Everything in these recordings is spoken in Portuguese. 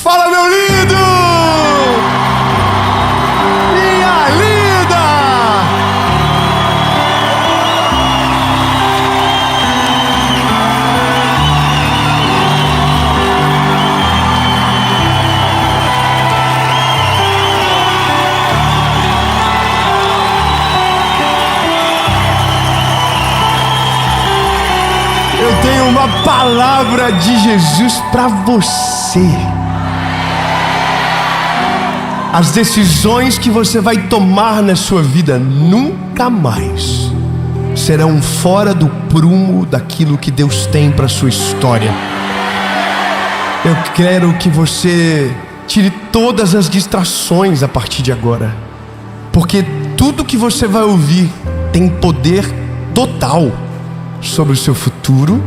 Fala, meu lindo! Minha linda! Eu tenho uma palavra de Jesus para você. As decisões que você vai tomar na sua vida nunca mais serão fora do prumo daquilo que Deus tem para sua história. Eu quero que você tire todas as distrações a partir de agora, porque tudo que você vai ouvir tem poder total sobre o seu futuro,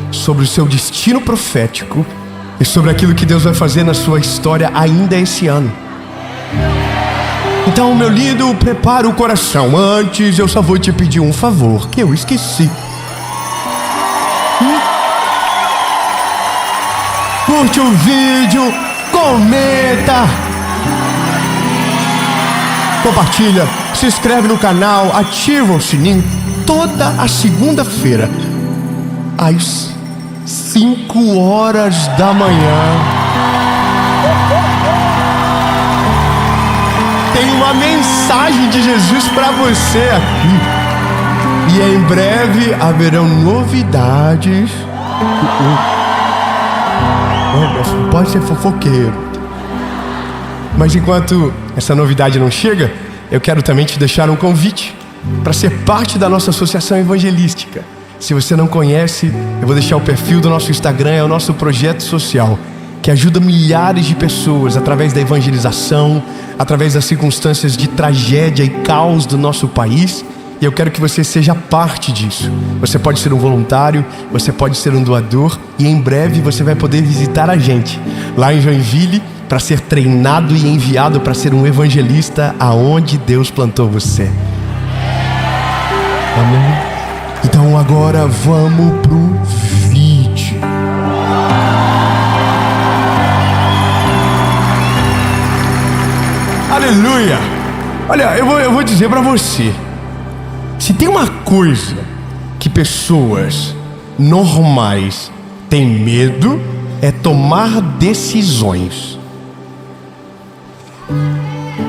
sobre o seu destino profético e sobre aquilo que Deus vai fazer na sua história ainda esse ano. Então, meu lindo, prepara o coração. Antes, eu só vou te pedir um favor que eu esqueci. Curte o vídeo, comenta, compartilha, se inscreve no canal, ativa o sininho. Toda a segunda-feira, às 5 horas da manhã, tem uma mensagem de Jesus para você aqui. E em breve haverão novidades. Pode ser fofoqueiro. Mas enquanto essa novidade não chega, eu quero também te deixar um convite para ser parte da nossa associação evangelística. Se você não conhece, eu vou deixar o perfil do nosso Instagram. É o nosso projeto social que ajuda milhares de pessoas através da evangelização, através das circunstâncias de tragédia e caos do nosso país. E eu quero que você seja parte disso. Você pode ser um voluntário, você pode ser um doador, e em breve você vai poder visitar a gente lá em Joinville para ser treinado e enviado para ser um evangelista aonde Deus plantou você. Amém? Então agora vamos pro vídeo. Aleluia! Olha, eu vou dizer para você, se tem uma coisa que pessoas normais têm medo, é tomar decisões.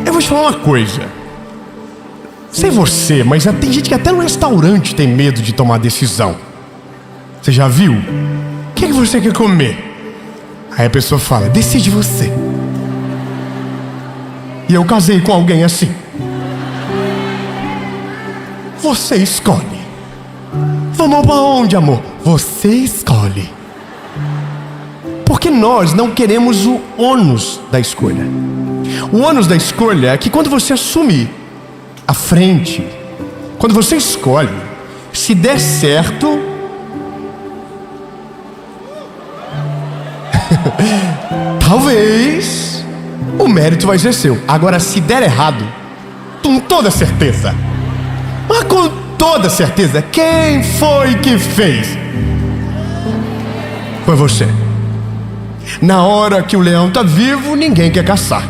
Eu vou te falar uma coisa. Sei você, mas tem gente que até no restaurante tem medo de tomar decisão. Você já viu? O que você quer comer? Aí a pessoa fala, decide você. E eu casei com alguém assim. Você escolhe. Vamos pra onde, amor? Você escolhe. Porque nós não queremos o ônus da escolha. O ônus da escolha é que quando você assume a frente, quando você escolhe, se der certo, talvez o mérito vai ser seu. Agora, se der errado, com toda certeza, mas com toda certeza, quem foi que fez? Foi você. Na hora que o leão está vivo, ninguém quer caçar.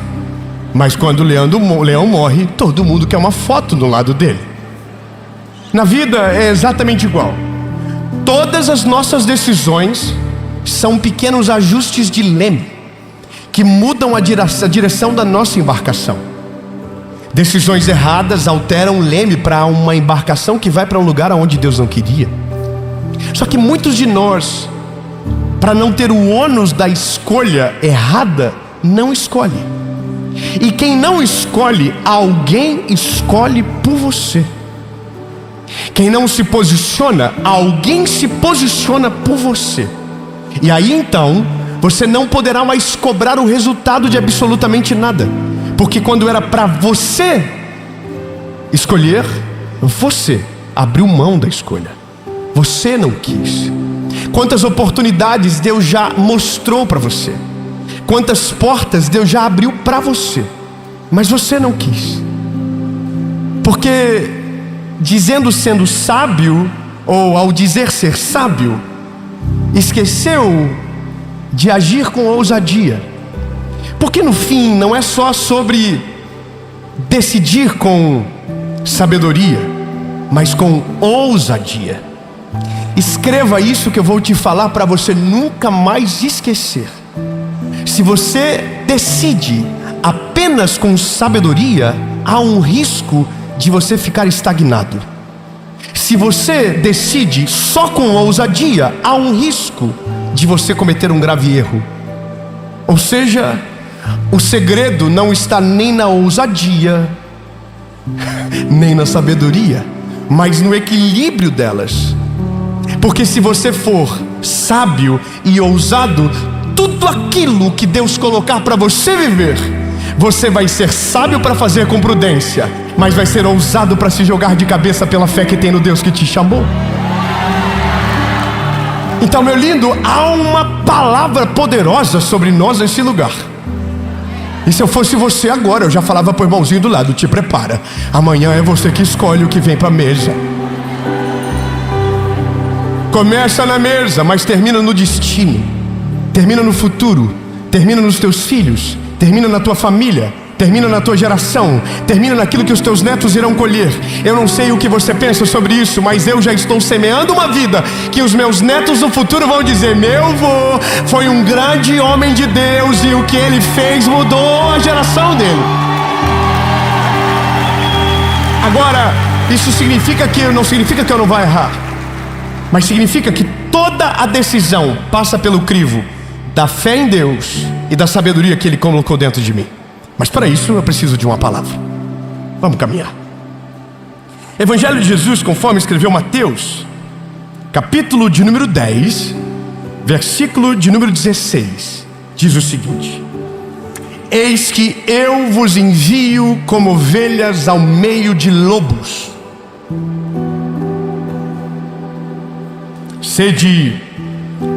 Mas quando o leão morre, todo mundo quer uma foto do lado dele. Na vida é exatamente igual. Todas as nossas decisões são pequenos ajustes de leme que mudam a direção da nossa embarcação. Decisões erradas alteram o leme para uma embarcação que vai para um lugar onde Deus não queria. Só que muitos de nós, para não ter o ônus da escolha errada, não escolhe. E quem não escolhe, alguém escolhe por você. Quem não se posiciona, alguém se posiciona por você. E aí então, você não poderá mais cobrar o resultado de absolutamente nada. Porque quando era para você escolher, você abriu mão da escolha. Você não quis. Quantas oportunidades Deus já mostrou para você. Quantas portas Deus já abriu para você. Mas você não quis. Porque dizendo sendo sábio, ou ao dizer ser sábio, esqueceu de agir com ousadia. Porque no fim não é só sobre decidir com sabedoria, mas com ousadia. Escreva isso que eu vou te falar para você nunca mais esquecer. Se você decide apenas com sabedoria, há um risco de você ficar estagnado. Se você decide só com ousadia, há um risco de você cometer um grave erro. Ou seja, o segredo não está nem na ousadia, nem na sabedoria, mas no equilíbrio delas. Porque se você for sábio e ousado, tudo aquilo que Deus colocar para você viver, você vai ser sábio para fazer com prudência, mas vai ser ousado para se jogar de cabeça pela fé que tem no Deus que te chamou. Então, meu lindo, há uma palavra poderosa sobre nós nesse lugar. E se eu fosse você agora, eu já falava pro irmãozinho do lado: te prepara, amanhã é você que escolhe o que vem para a mesa. Começa na mesa, mas termina no destino, termina no futuro, termina nos teus filhos, termina na tua família, termina na tua geração, termina naquilo que os teus netos irão colher. Eu não sei o que você pensa sobre isso, mas eu já estou semeando uma vida que os meus netos no futuro vão dizer: meu avô foi um grande homem de Deus e o que ele fez mudou a geração dele. Agora, isso significa que não significa que eu não vou errar, mas significa que toda a decisão passa pelo crivo da fé em Deus e da sabedoria que Ele colocou dentro de mim. Mas para isso eu preciso de uma palavra. Vamos caminhar. Evangelho de Jesus, conforme escreveu Mateus, capítulo de número 10, versículo de número 16, diz o seguinte: eis que eu vos envio como ovelhas ao meio de lobos. Sede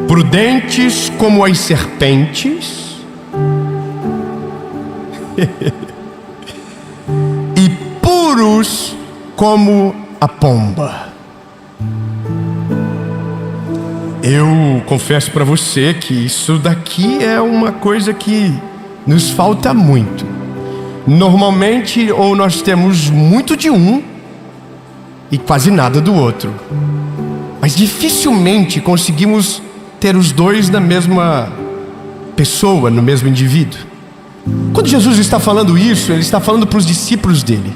prudentes como as serpentes e puros como a pomba. Eu confesso para você que isso daqui é uma coisa que nos falta muito. Normalmente, ou nós temos muito de um e quase nada do outro, mas dificilmente conseguimos ter os dois na mesma pessoa, no mesmo indivíduo. Quando Jesus está falando isso, Ele está falando para os discípulos dele.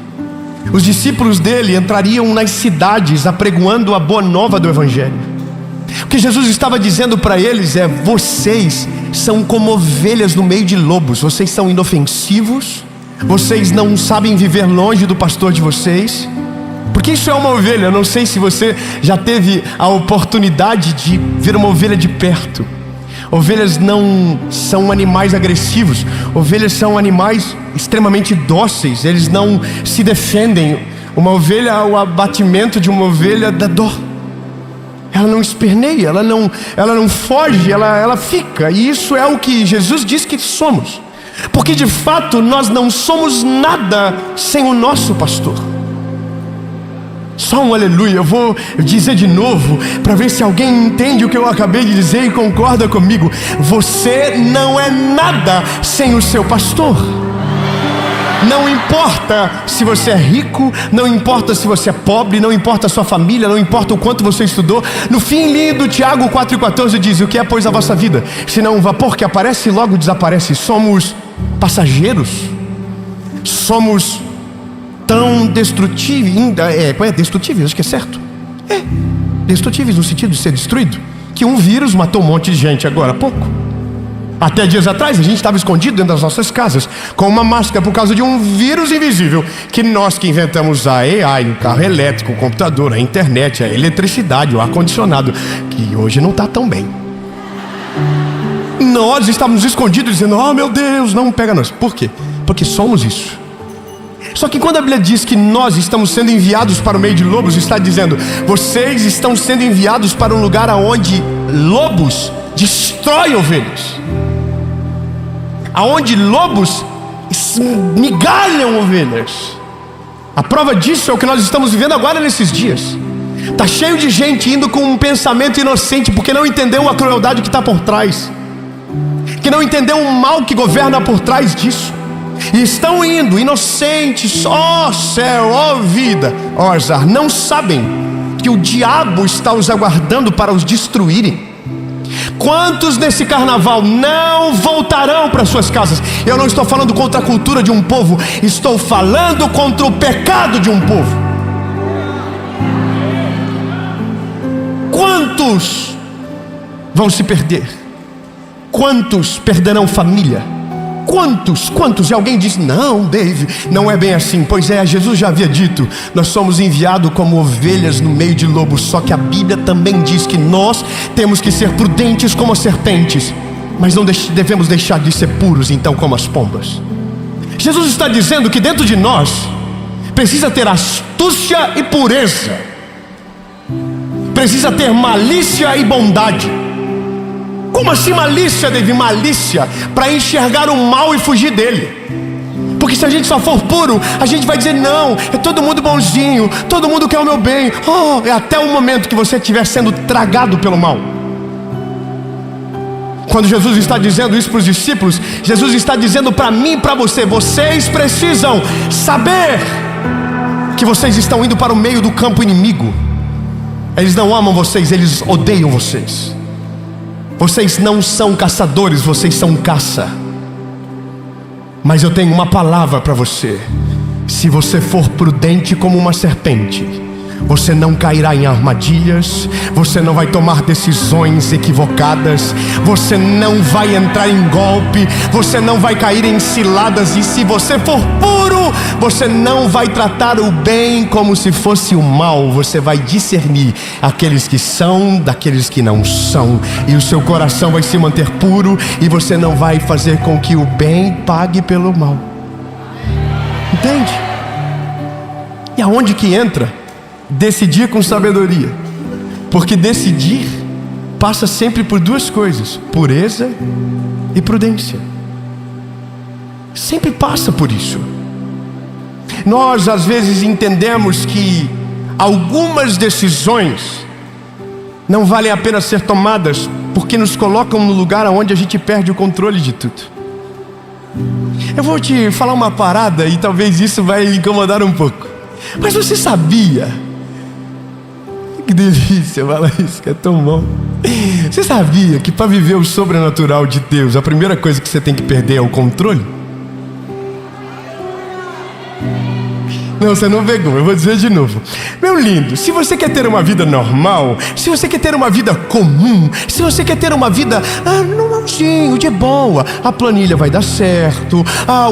Os discípulos dele entrariam nas cidades apregoando a boa nova do Evangelho. O que Jesus estava dizendo para eles é: vocês são como ovelhas no meio de lobos. Vocês são inofensivos, vocês não sabem viver longe do pastor de vocês. Porque isso é uma ovelha. Eu não sei se você já teve a oportunidade de ver uma ovelha de perto. Ovelhas não são animais agressivos. Ovelhas são animais extremamente dóceis. Eles não se defendem. Uma ovelha, o abatimento de uma ovelha dá dó. Ela não esperneia, ela não foge, ela fica. E isso é o que Jesus diz que somos. Porque de fato nós não somos nada sem o nosso pastor. Só um aleluia. Eu vou dizer de novo para ver se alguém entende o que eu acabei de dizer e concorda comigo. Você não é nada sem o seu pastor. Não importa se você é rico, não importa se você é pobre, não importa a sua família, não importa o quanto você estudou. No fim lindo, Tiago 4,14 diz: o que é pois a vossa vida? Senão um vapor que aparece e logo desaparece. Somos passageiros. Somos tão destrutíveis, destrutíveis, acho que é certo. Destrutíveis no sentido de ser destruído, que um vírus matou um monte de gente agora há pouco. Até dias atrás a gente estava escondido dentro das nossas casas com uma máscara por causa de um vírus invisível que nós que inventamos a AI, o carro elétrico, o computador, a internet, a eletricidade, o ar-condicionado, que hoje não está tão bem. Nós estávamos escondidos dizendo: oh meu Deus, não pega nós. Por quê? Porque somos isso. Só que quando a Bíblia diz que nós estamos sendo enviados para o meio de lobos, está dizendo: vocês estão sendo enviados para um lugar onde lobos destroem ovelhas, aonde lobos migalham ovelhas. A prova disso é o que nós estamos vivendo agora nesses dias. Está cheio de gente indo com um pensamento inocente porque não entendeu a crueldade que está por trás, que não entendeu o mal que governa por trás disso, e estão indo inocentes, ó céu, ó vida, ó azar, não sabem que o diabo está os aguardando para os destruírem. Quantos nesse carnaval não voltarão para suas casas? Eu não estou falando contra a cultura de um povo, estou falando contra o pecado de um povo. Quantos vão se perder? Quantos perderão família? Quantos? E alguém diz, não, Dave, não é bem assim. Pois é, Jesus já havia dito, nós somos enviados como ovelhas no meio de lobos. Só que a Bíblia também diz que nós temos que ser prudentes como as serpentes, mas não devemos deixar de ser puros então como as pombas. Jesus está dizendo que dentro de nós precisa ter astúcia e pureza, precisa ter malícia e bondade. Como assim malícia, David? Malícia para enxergar o mal e fugir dele. Porque se a gente só for puro, a gente vai dizer, não, é todo mundo bonzinho, todo mundo quer o meu bem. É até o momento que você estiver sendo tragado pelo mal. Quando Jesus está dizendo isso para os discípulos, Jesus está dizendo para mim e para você, vocês precisam saber que vocês estão indo para o meio do campo inimigo. Eles não amam vocês, eles odeiam vocês. Vocês não são caçadores, vocês são caça. Mas eu tenho uma palavra para você. Se você for prudente como uma serpente, você não cairá em armadilhas, você não vai tomar decisões equivocadas, você não vai entrar em golpe, você não vai cair em ciladas. E se você for puro, você não vai tratar o bem como se fosse o mal. Você vai discernir aqueles que são daqueles que não são, e o seu coração vai se manter puro, e você não vai fazer com que o bem pague pelo mal. Entende? E aonde que entra decidir com sabedoria? Porque decidir passa sempre por duas coisas: pureza e prudência. Sempre passa por isso. Nós às vezes entendemos que algumas decisões não valem a pena ser tomadas porque nos colocam no lugar onde a gente perde o controle de tudo. Eu vou te falar uma parada e talvez isso vai lhe incomodar um pouco. Mas você sabia? Que delícia falar isso, que é tão bom. Você sabia que para viver o sobrenatural de Deus, a primeira coisa que você tem que perder é o controle? Não, você não pegou, eu vou dizer de novo. Meu lindo, se você quer ter uma vida normal, se você quer ter uma vida comum, se você quer ter uma vida normalzinho, de boa, a planilha vai dar certo,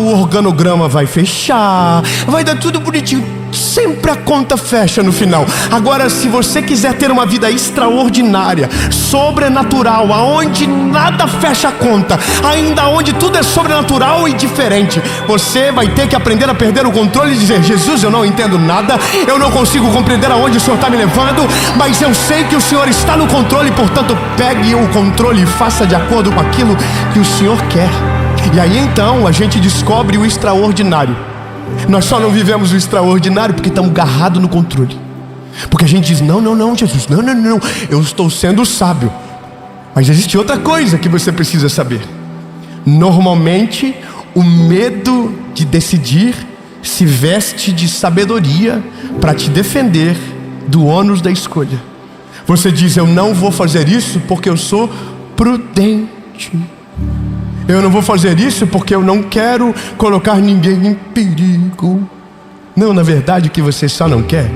o organograma vai fechar, vai dar tudo bonitinho, sempre a conta fecha no final. Agora, se você quiser ter uma vida extraordinária, sobrenatural, aonde nada fecha a conta, ainda onde tudo é sobrenatural e diferente, você vai ter que aprender a perder o controle e dizer: Jesus, eu não entendo nada, eu não consigo compreender aonde o Senhor está me levando, mas eu sei que o Senhor está no controle, portanto pegue o controle e faça de acordo com aquilo que o Senhor quer. E aí então a gente descobre o extraordinário. Nós só não vivemos o extraordinário porque estamos agarrados no controle. Porque a gente diz: não, Jesus, não, eu estou sendo sábio. Mas existe outra coisa que você precisa saber. Normalmente o medo de decidir se veste de sabedoria para te defender do ônus da escolha. Você diz: eu não vou fazer isso porque eu sou prudente. Eu não vou fazer isso porque eu não quero colocar ninguém em perigo. Não, na verdade o que você só não quer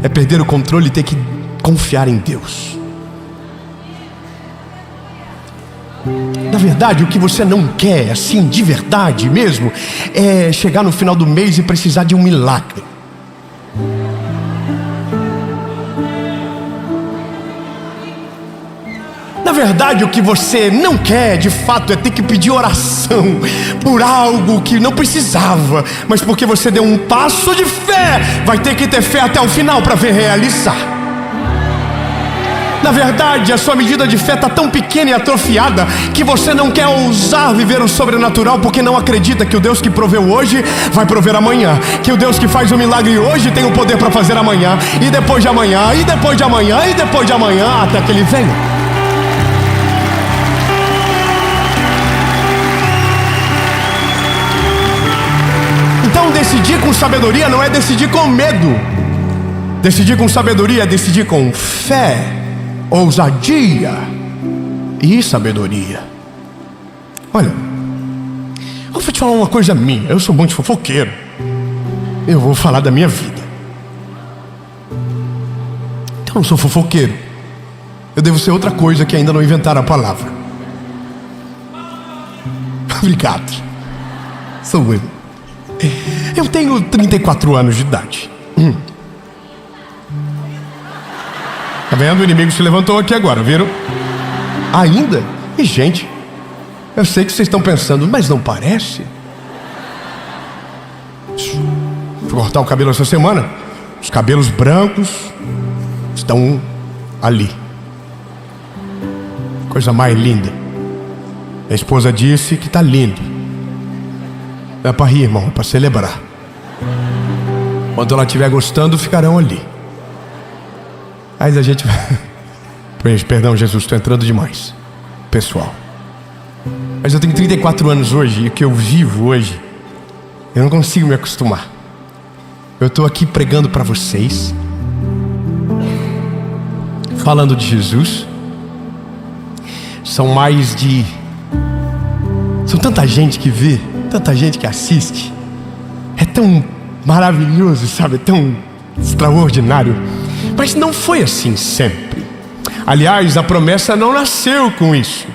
é perder o controle e ter que confiar em Deus. Na verdade o que você não quer, assim, de verdade mesmo, é chegar no final do mês e precisar de um milagre. Na verdade, o que você não quer, de fato, é ter que pedir oração por algo que não precisava, mas porque você deu um passo de fé, vai ter que ter fé até o final para ver realizar. Na verdade, a sua medida de fé está tão pequena e atrofiada que você não quer ousar viver o sobrenatural porque não acredita que o Deus que proveu hoje vai prover amanhã, que o Deus que faz o milagre hoje tem o poder para fazer amanhã, e depois de amanhã, e depois de amanhã, e depois de amanhã, até que Ele venha. Decidir com sabedoria não é decidir com medo. Decidir com sabedoria é decidir com fé, ousadia e sabedoria. Olha, eu vou te falar uma coisa minha. Eu sou muito fofoqueiro. Eu vou falar da minha vida. Então eu não sou fofoqueiro. Eu devo ser outra coisa que ainda não inventaram a palavra. Obrigado. Sou eu. Eu tenho 34 anos de idade. Tá vendo? O inimigo se levantou aqui agora, viram? Ainda? E gente, eu sei que vocês estão pensando, mas não parece? Fui cortar o cabelo essa semana. Os cabelos brancos estão ali. Coisa mais linda. A esposa disse que está lindo. Não é para rir, irmão, é para celebrar. Quando ela estiver gostando, ficarão ali. Aí a gente perdão, Jesus, estou entrando demais, pessoal. Mas eu tenho 34 anos hoje, e o que eu vivo hoje, eu não consigo me acostumar. Eu estou aqui pregando para vocês, falando de Jesus. São tanta gente que vê, tanta gente que assiste. É tão maravilhoso, sabe? É tão extraordinário. Mas não foi assim sempre. Aliás, a promessa não nasceu com isso.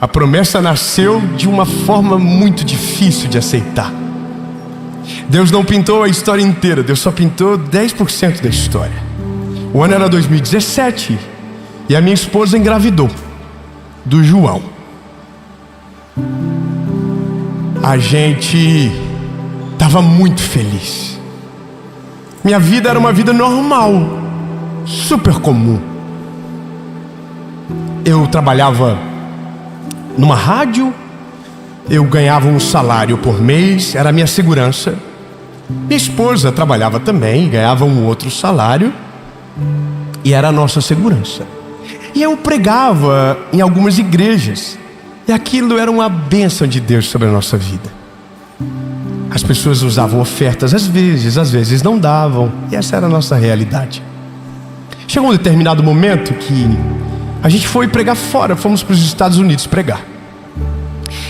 A promessa nasceu de uma forma muito difícil de aceitar. Deus não pintou a história inteira, Deus só pintou 10% da história. O ano era 2017 e a minha esposa engravidou do João. A gente estava muito feliz. Minha vida era uma vida normal, super comum. Eu trabalhava numa rádio, eu ganhava um salário por mês, era a minha segurança. Minha esposa trabalhava também, ganhava um outro salário e era a nossa segurança. E eu pregava em algumas igrejas e aquilo era uma bênção de Deus sobre a nossa vida. As pessoas usavam ofertas às vezes não davam, e essa era a nossa realidade. Chegou um determinado momento que a gente foi pregar fora, fomos para os Estados Unidos pregar.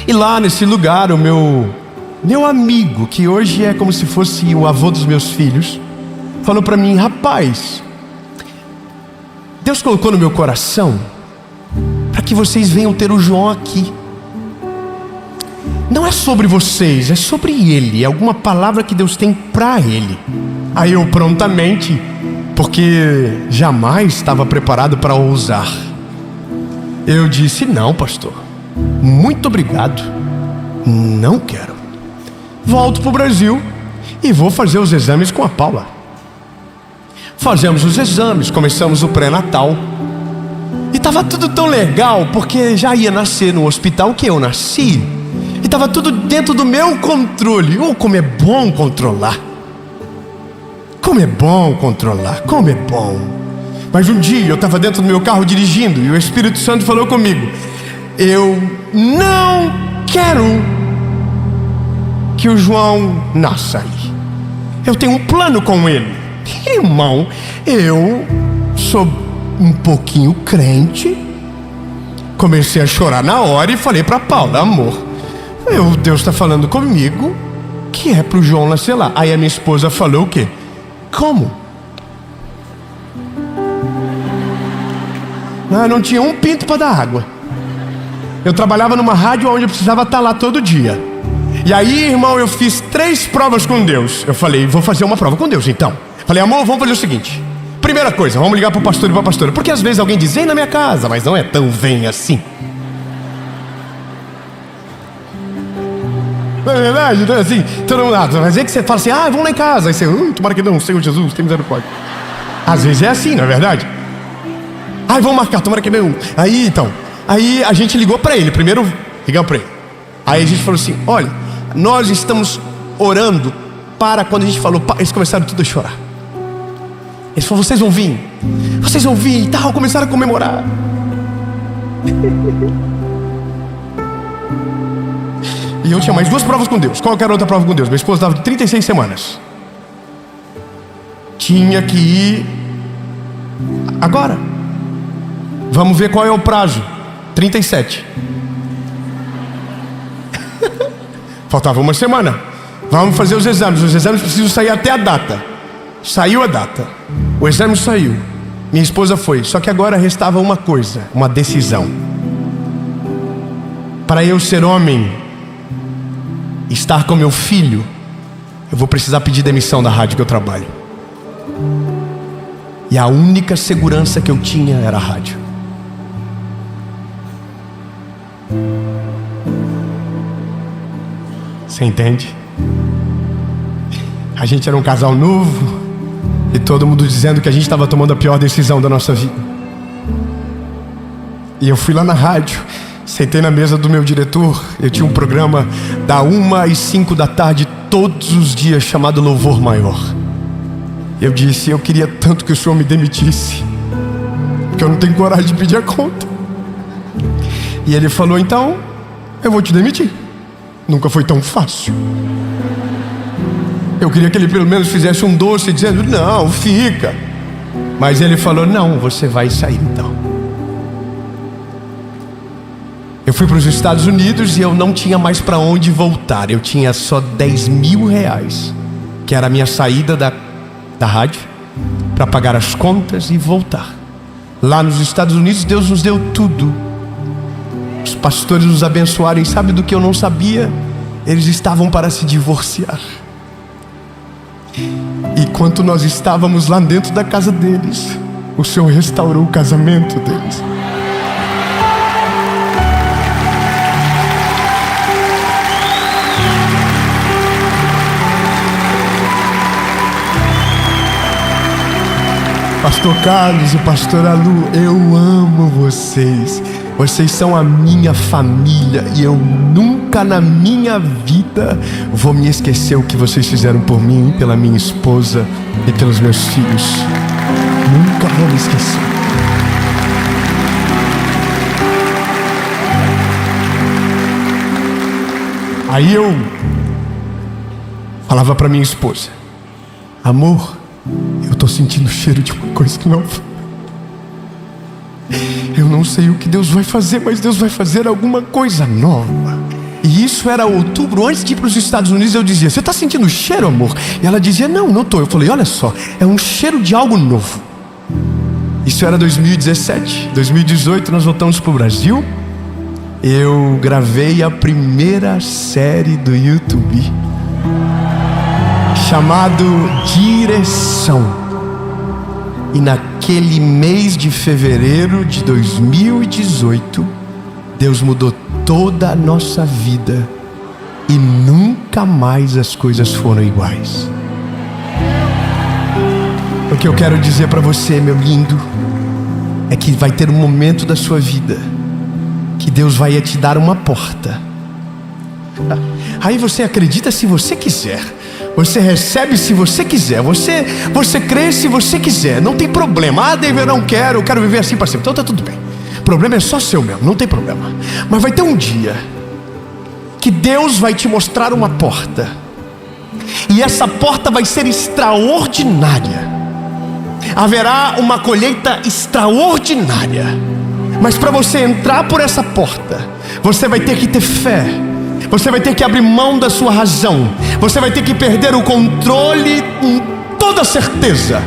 E lá nesse lugar, o meu amigo, que hoje é como se fosse o avô dos meus filhos, falou para mim: rapaz, Deus colocou no meu coração para que vocês venham ter o João aqui. Não é sobre vocês, é sobre ele. É alguma palavra que Deus tem para ele. Aí eu prontamente, porque jamais estava preparado para ousar, eu disse: não, pastor, muito obrigado, não quero. Volto para o Brasil e vou fazer os exames com a Paula. Fazemos os exames, começamos o pré-natal. E estava tudo tão legal, porque já ia nascer no hospital que eu nasci. E estava tudo dentro do meu controle. Oh, como é bom controlar. Como é bom controlar, como é bom. Mas um dia eu estava dentro do meu carro dirigindo e o Espírito Santo falou comigo: eu não quero que o João nasça aí. Eu tenho um plano com ele. Irmão, eu sou um pouquinho crente. Comecei a chorar na hora e falei para Paula: amor, Deus está falando comigo que é para o João nascer lá. Aí a minha esposa falou o quê? Como? Não tinha um pinto para dar água. Eu trabalhava numa rádio onde eu precisava estar lá todo dia. E aí, irmão, eu fiz 3 provas com Deus. Eu falei: vou fazer uma prova com Deus então. Falei: amor, vamos fazer o seguinte. Primeira coisa, vamos ligar para o pastor e para a pastora. Porque às vezes alguém diz: vem na minha casa, mas não é tão vem assim. Não é verdade? Então assim, todo mundo, às vezes que você fala assim: vamos lá em casa. Aí você: tomara que não, Senhor Jesus, tem misericórdia. Às vezes é assim, não é verdade? Vamos marcar, tomara que não. Aí a gente ligou para ele. Primeiro ligamos para ele. Aí a gente falou assim: olha, nós estamos orando para quando a gente falou, eles começaram tudo a chorar. Eles falaram: vocês vão vir e tal. Começaram a comemorar. E eu tinha mais 2 provas com Deus. Qual que era a outra prova com Deus? Minha esposa estava de 36 semanas. Tinha que ir agora. Vamos ver qual é o prazo. 37. Faltava uma semana. Vamos fazer os exames. Os exames precisam sair até a data. Saiu a data. O exame saiu. Minha esposa foi. Só que agora restava uma coisa, uma decisão. Para eu ser homem, estar com meu filho, eu vou precisar pedir demissão da rádio que eu trabalho. E a única segurança que eu tinha era a rádio. Você entende? A gente era um casal novo e todo mundo dizendo que a gente estava tomando a pior decisão da nossa vida. E eu fui lá na rádio, sentei na mesa do meu diretor. Eu tinha um programa da 1 às 5 da tarde todos os dias chamado Louvor Maior. Eu disse: eu queria tanto que o senhor me demitisse, porque eu não tenho coragem de pedir a conta. E ele falou: então eu vou te demitir. Nunca foi tão fácil. Eu queria que ele pelo menos fizesse um doce dizendo: não, fica. Mas ele falou: não, você vai sair então. Eu fui para os Estados Unidos e eu não tinha mais para onde voltar. Eu tinha só 10 mil reais, que era a minha saída da rádio, para pagar as contas e voltar. Lá nos Estados Unidos Deus nos deu tudo. Os pastores nos abençoaram e sabe do que eu não sabia? Eles estavam para se divorciar. E enquanto nós estávamos lá dentro da casa deles, o Senhor restaurou o casamento deles. Pastor Carlos e Pastora Lu, eu amo vocês. Vocês são a minha família e eu nunca na minha vida vou me esquecer o que vocês fizeram por mim, pela minha esposa e pelos meus filhos. Nunca vou me esquecer. Aí eu falava para minha esposa: amor, eu tô sentindo o cheiro de uma coisa nova. Eu não sei o que Deus vai fazer, mas Deus vai fazer alguma coisa nova. E isso era outubro, antes de ir para os Estados Unidos. Eu dizia: você está sentindo o cheiro, amor? E ela dizia: não, não estou. Eu falei: olha só, é um cheiro de algo novo. Isso era 2017. 2018 nós voltamos para o Brasil. Eu gravei a primeira série do YouTube, chamado Direção. E naquele mês de fevereiro de 2018, Deus mudou toda a nossa vida e nunca mais as coisas foram iguais. O que eu quero dizer para você, meu lindo, é que vai ter um momento da sua vida que Deus vai te dar uma porta. Aí você acredita se você quiser, você recebe se você quiser, você crê se você quiser, não tem problema. Ah, David, eu quero viver assim para sempre. Então tá tudo bem, o problema é só seu mesmo, não tem problema. Mas vai ter um dia que Deus vai te mostrar uma porta, e essa porta vai ser extraordinária. Haverá uma colheita extraordinária. Mas para você entrar por essa porta, você vai ter que ter fé. Você vai ter que abrir mão da sua razão. Você vai ter que perder o controle com toda certeza.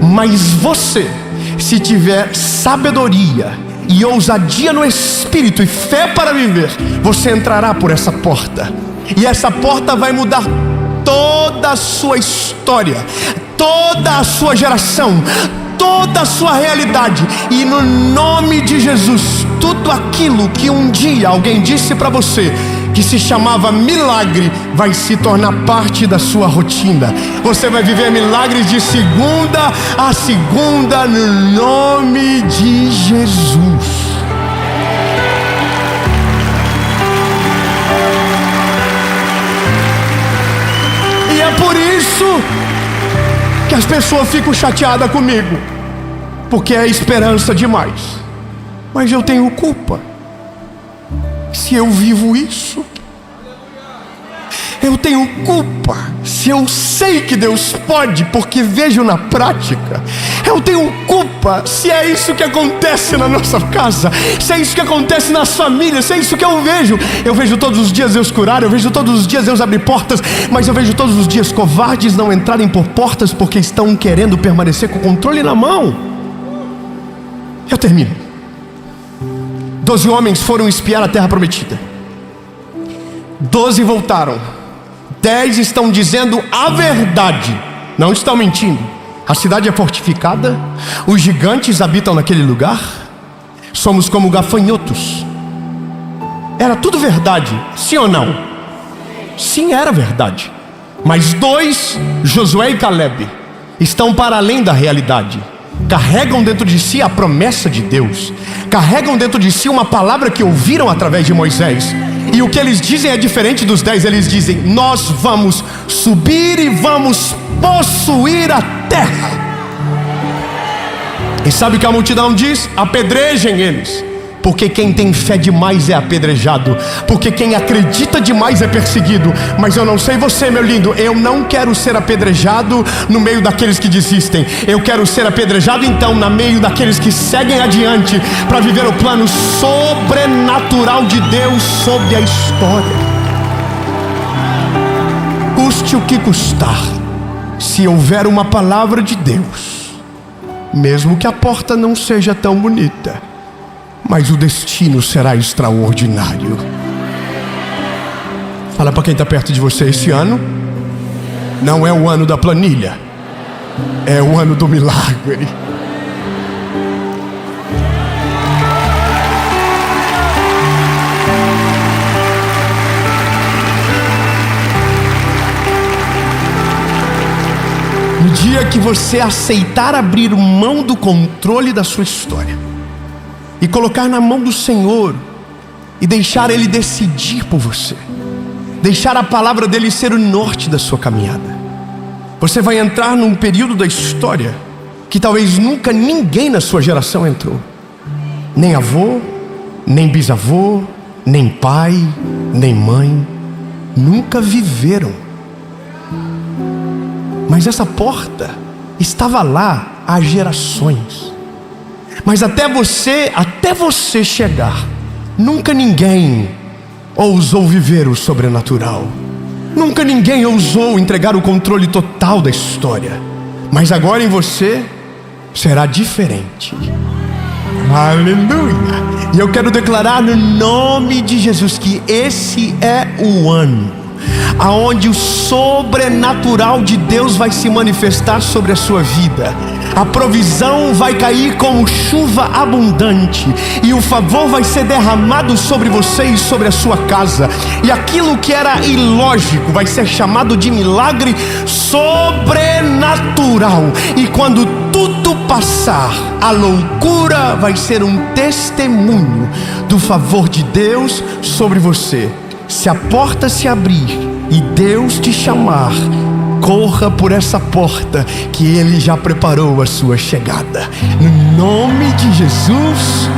Mas você, se tiver sabedoria e ousadia no espírito e fé para viver, você entrará por essa porta. E essa porta vai mudar toda a sua história, toda a sua geração, toda a sua realidade. E no nome de Jesus, tudo aquilo que um dia alguém disse para você que se chamava milagre, vai se tornar parte da sua rotina. Você vai viver milagres de segunda a segunda, no nome de Jesus. E é por isso que as pessoas ficam chateadas comigo, porque é esperança demais. Mas eu tenho culpa se eu vivo isso. Eu tenho culpa se eu sei que Deus pode, porque vejo na prática. Eu tenho culpa se é isso que acontece na nossa casa, se é isso que acontece nas famílias, se é isso que eu vejo. Eu vejo todos os dias Deus curar, eu vejo todos os dias Deus abrir portas, mas eu vejo todos os dias covardes não entrarem por portas porque estão querendo permanecer com o controle na mão. Eu termino. 12 homens foram espiar a terra prometida. 12 voltaram. 10 estão dizendo a verdade, não estão mentindo. A cidade é fortificada, os gigantes habitam naquele lugar, somos como gafanhotos. Era tudo verdade, sim ou não? Sim, era verdade. Mas 2, Josué e Caleb, estão para além da realidade. Carregam dentro de si a promessa de Deus, carregam dentro de si uma palavra que ouviram através de Moisés. E o que eles dizem é diferente dos 10. Eles dizem: nós vamos subir e vamos possuir a terra. E sabe o que a multidão diz? Apedrejem eles. Porque quem tem fé demais é apedrejado, porque quem acredita demais é perseguido. Mas eu não sei você, meu lindo, eu não quero ser apedrejado no meio daqueles que desistem. Eu quero ser apedrejado então no meio daqueles que seguem adiante, para viver o plano sobrenatural de Deus sobre a história. Custe o que custar, se houver uma palavra de Deus, mesmo que a porta não seja tão bonita, mas o destino será extraordinário. Fala para quem está perto de você: esse ano não é o ano da planilha, é o ano do milagre. No dia que você aceitar abrir mão do controle da sua história e colocar na mão do Senhor, e deixar Ele decidir por você, deixar a palavra dEle ser o norte da sua caminhada, você vai entrar num período da história que talvez nunca ninguém na sua geração entrou. Nem avô, nem bisavô, nem pai, nem mãe nunca viveram. Mas essa porta estava lá há gerações. Mas até você chegar, nunca ninguém ousou viver o sobrenatural. Nunca ninguém ousou entregar o controle total da história. Mas agora em você será diferente. Aleluia! E eu quero declarar no nome de Jesus que esse é o ano aonde o sobrenatural de Deus vai se manifestar sobre a sua vida. A provisão vai cair como chuva abundante, e o favor vai ser derramado sobre você e sobre a sua casa. E aquilo que era ilógico vai ser chamado de milagre sobrenatural. E quando tudo passar, a loucura vai ser um testemunho do favor de Deus sobre você. Se a porta se abrir e Deus te chamar, corra por essa porta, que Ele já preparou a sua chegada. No nome de Jesus.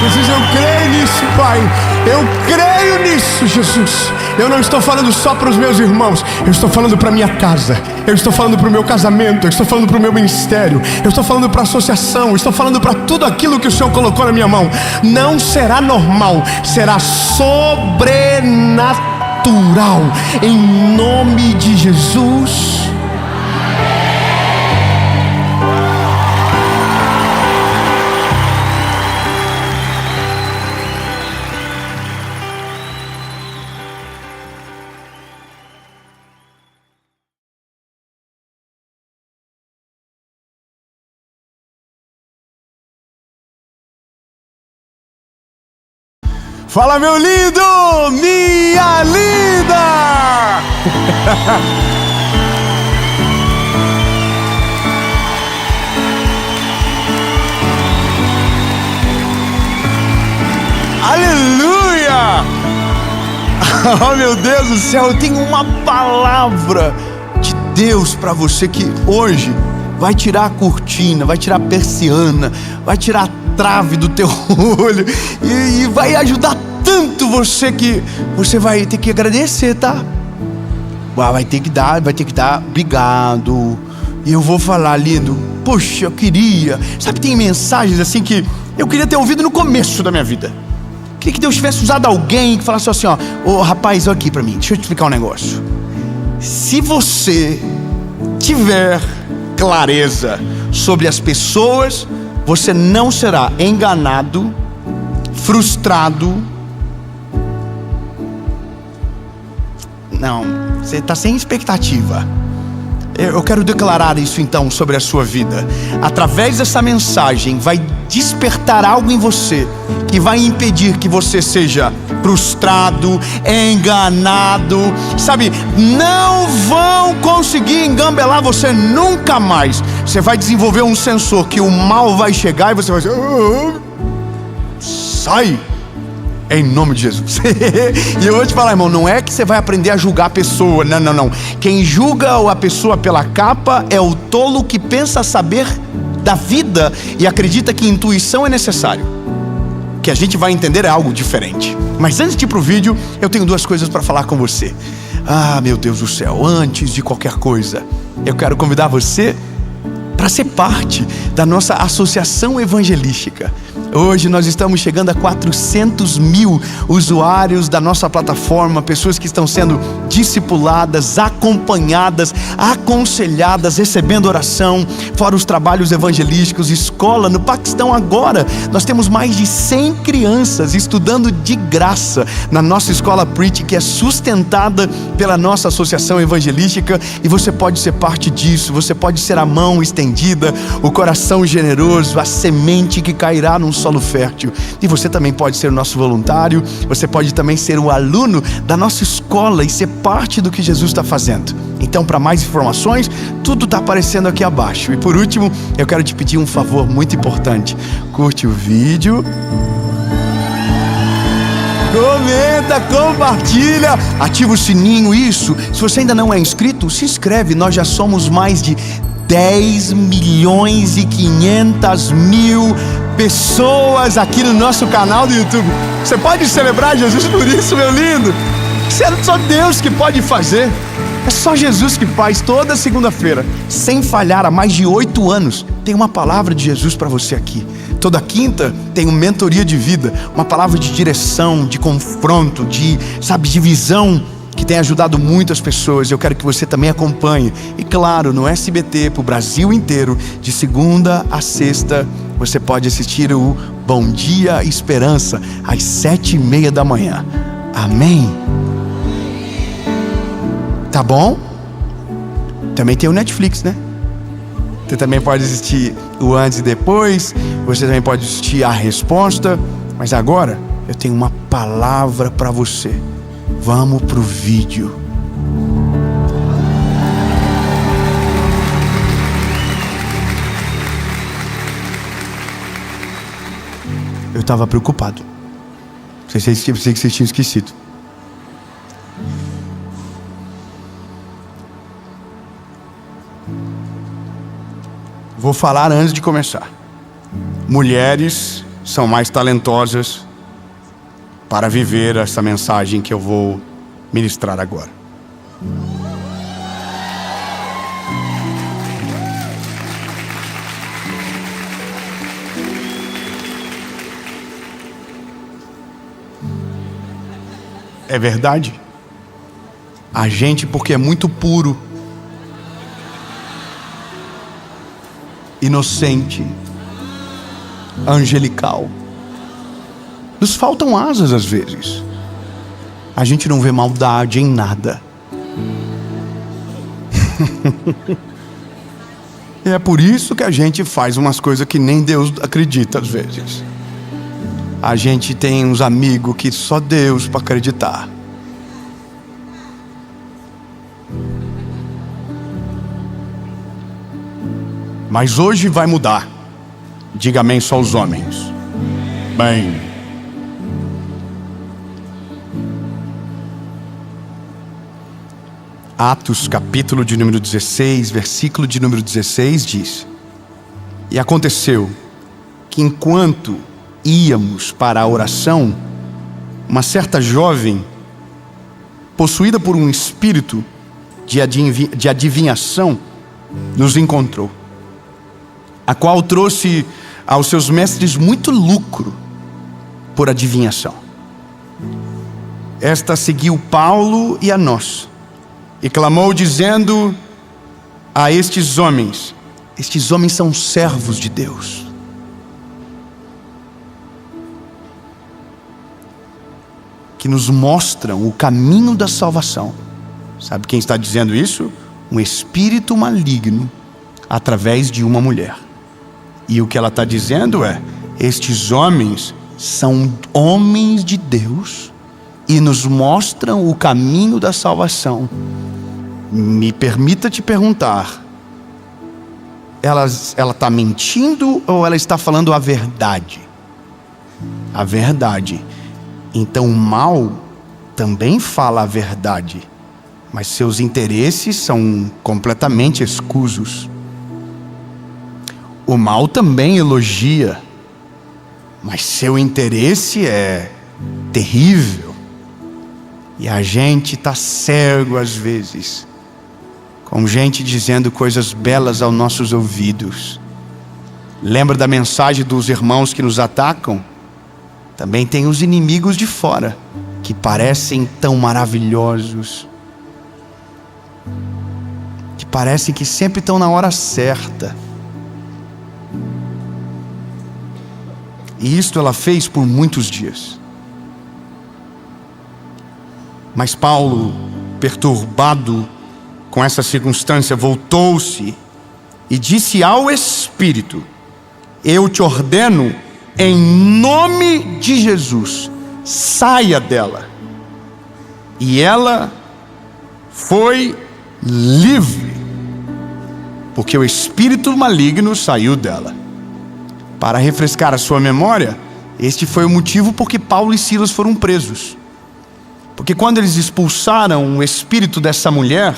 Jesus, eu creio nisso, Pai. Eu creio nisso, Jesus. Eu não estou falando só para os meus irmãos, eu estou falando para a minha casa, eu estou falando para o meu casamento, eu estou falando para o meu ministério, eu estou falando para a associação, eu estou falando para tudo aquilo que o Senhor colocou na minha mão. Não será normal, será sobrenatural, em nome de Jesus. Fala, meu lindo, minha linda! Aleluia! Oh meu Deus do céu, eu tenho uma palavra de Deus para você que hoje vai tirar a cortina, vai tirar a persiana, vai tirar a trave do teu olho e vai ajudar tanto você que você vai ter que agradecer, tá? Vai ter que dar, obrigado. E eu vou falar, lindo, poxa, eu queria. Sabe, tem mensagens assim que eu queria ter ouvido no começo da minha vida. Queria que Deus tivesse usado alguém que falasse assim, ó, ô rapaz, olha aqui pra mim, deixa eu te explicar um negócio. Se você tiver clareza sobre as pessoas, você não será enganado, frustrado. Não, você está sem expectativa. Eu quero declarar isso então sobre a sua vida. Através dessa mensagem vai despertar algo em você que vai impedir que você seja frustrado, enganado. Sabe, não vão conseguir engambelar você nunca mais. Você vai desenvolver um sensor que o mal vai chegar e você vai dizer, sai! Em nome de Jesus. E eu vou te falar, irmão, não é que você vai aprender a julgar a pessoa. Não. Quem julga a pessoa pela capa é o tolo que pensa saber da vida e acredita que intuição é necessário. Que a gente vai entender é algo diferente. Mas antes de ir pro vídeo, eu tenho duas coisas para falar com você. Ah, meu Deus do céu, antes de qualquer coisa, eu quero convidar você para ser parte da nossa associação evangelística. Hoje nós estamos chegando a 400 mil usuários da nossa plataforma, pessoas que estão sendo discipuladas, acompanhadas, aconselhadas, recebendo oração, fora os trabalhos evangelísticos, escola. No Paquistão agora, nós temos mais de 100 crianças estudando de graça na nossa escola Preach, que é sustentada pela nossa associação evangelística, e você pode ser parte disso, você pode ser a mão estendida, o coração generoso, a semente que cairá num solo fértil. E você também pode ser o nosso voluntário, você pode também ser um aluno da nossa escola e ser parte do que Jesus está fazendo. Então, para mais informações, tudo está aparecendo aqui abaixo. E por último, eu quero te pedir um favor muito importante. Curte o vídeo, comenta, compartilha, ativa o sininho, isso. Se você ainda não é inscrito, se inscreve. Nós já somos mais de 10.500.000 pessoas aqui no nosso canal do YouTube. Você pode celebrar Jesus por isso, meu lindo? Isso é só Deus que pode fazer. É só Jesus que faz. Toda segunda-feira, sem falhar, há mais de 8 anos, tem uma palavra de Jesus para você aqui. Toda quinta tem uma mentoria de vida, uma palavra de direção, de confronto, de visão, que tem ajudado muitas pessoas. Eu quero que você também acompanhe. E claro, no SBT, para o Brasil inteiro, de segunda a sexta, você pode assistir o Bom Dia Esperança, às 7:30 da manhã. Amém? Tá bom? Também tem o Netflix, né? Você também pode assistir o antes e depois. Você também pode assistir a resposta. Mas agora, eu tenho uma palavra para você. Vamos pro vídeo. Eu estava preocupado. Pensei que vocês tinham esquecido. Vou falar antes de começar. Mulheres são mais talentosas para viver essa mensagem que eu vou ministrar agora. É verdade? A gente, porque é muito puro, inocente, angelical, nos faltam asas às vezes. A gente não vê maldade em nada. E é por isso que a gente faz umas coisas que nem Deus acredita às vezes. A gente tem uns amigos que só Deus para acreditar. Mas hoje vai mudar. Diga amém só os homens. Bem. Atos, capítulo de número 16, versículo de número 16 diz: e aconteceu que enquanto íamos para a oração, uma certa jovem, possuída por um espírito de adivinhação, nos encontrou, a qual trouxe aos seus mestres muito lucro por adivinhação. Esta seguiu Paulo e a nós, e clamou dizendo a estes homens são servos de Deus, que nos mostram o caminho da salvação. Sabe quem está dizendo isso? Um espírito maligno através de uma mulher. E o que ela está dizendo é: estes homens são homens de Deus e nos mostram o caminho da salvação. Me permita te perguntar, ela está mentindo ou ela está falando a verdade? A verdade. Então o mal também fala a verdade, mas seus interesses são completamente escusos. O mal também elogia, mas seu interesse é terrível. E a gente está cego às vezes, com gente dizendo coisas belas aos nossos ouvidos. Lembra da mensagem dos irmãos que nos atacam? Também tem os inimigos de fora, que parecem tão maravilhosos, que parecem que sempre estão na hora certa. E isto ela fez por muitos dias. Mas Paulo, perturbado com essa circunstância, voltou-se e disse ao Espírito: eu te ordeno, em nome de Jesus, saia dela. E ela foi livre, porque o espírito maligno saiu dela. Para refrescar a sua memória, este foi o motivo por que Paulo e Silas foram presos. Porque quando eles expulsaram o espírito dessa mulher,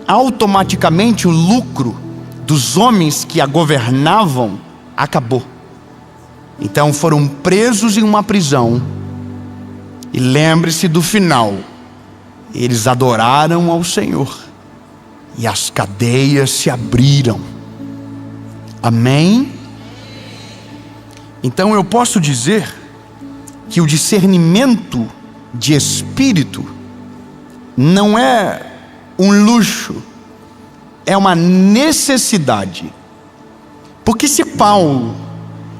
automaticamente o lucro dos homens que a governavam acabou. Então foram presos em uma prisão. E lembre-se do final: eles adoraram ao Senhor e as cadeias se abriram. Amém? Então eu posso dizer que o discernimento de espírito não é um luxo, é uma necessidade. Porque se Paulo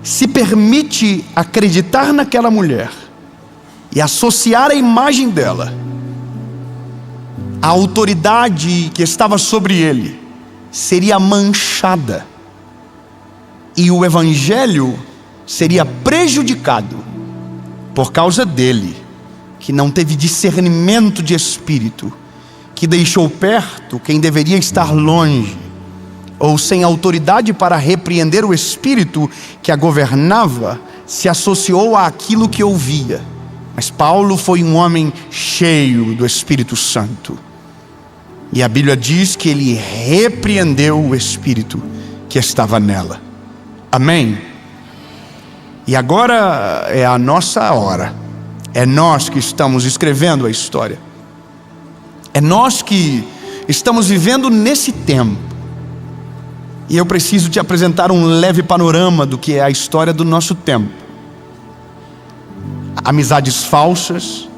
se permite acreditar naquela mulher e associar a imagem dela, a autoridade que estava sobre ele seria manchada e o evangelho seria prejudicado por causa dele, que não teve discernimento de espírito, que deixou perto quem deveria estar longe, ou sem autoridade para repreender o espírito que a governava, se associou àquilo que ouvia. Mas Paulo foi um homem cheio do Espírito Santo, e a Bíblia diz que ele repreendeu o espírito que estava nela. Amém? E agora é a nossa hora. É nós que estamos escrevendo a história. É nós que estamos vivendo nesse tempo. E eu preciso te apresentar um leve panorama do que é a história do nosso tempo. Amizades falsas,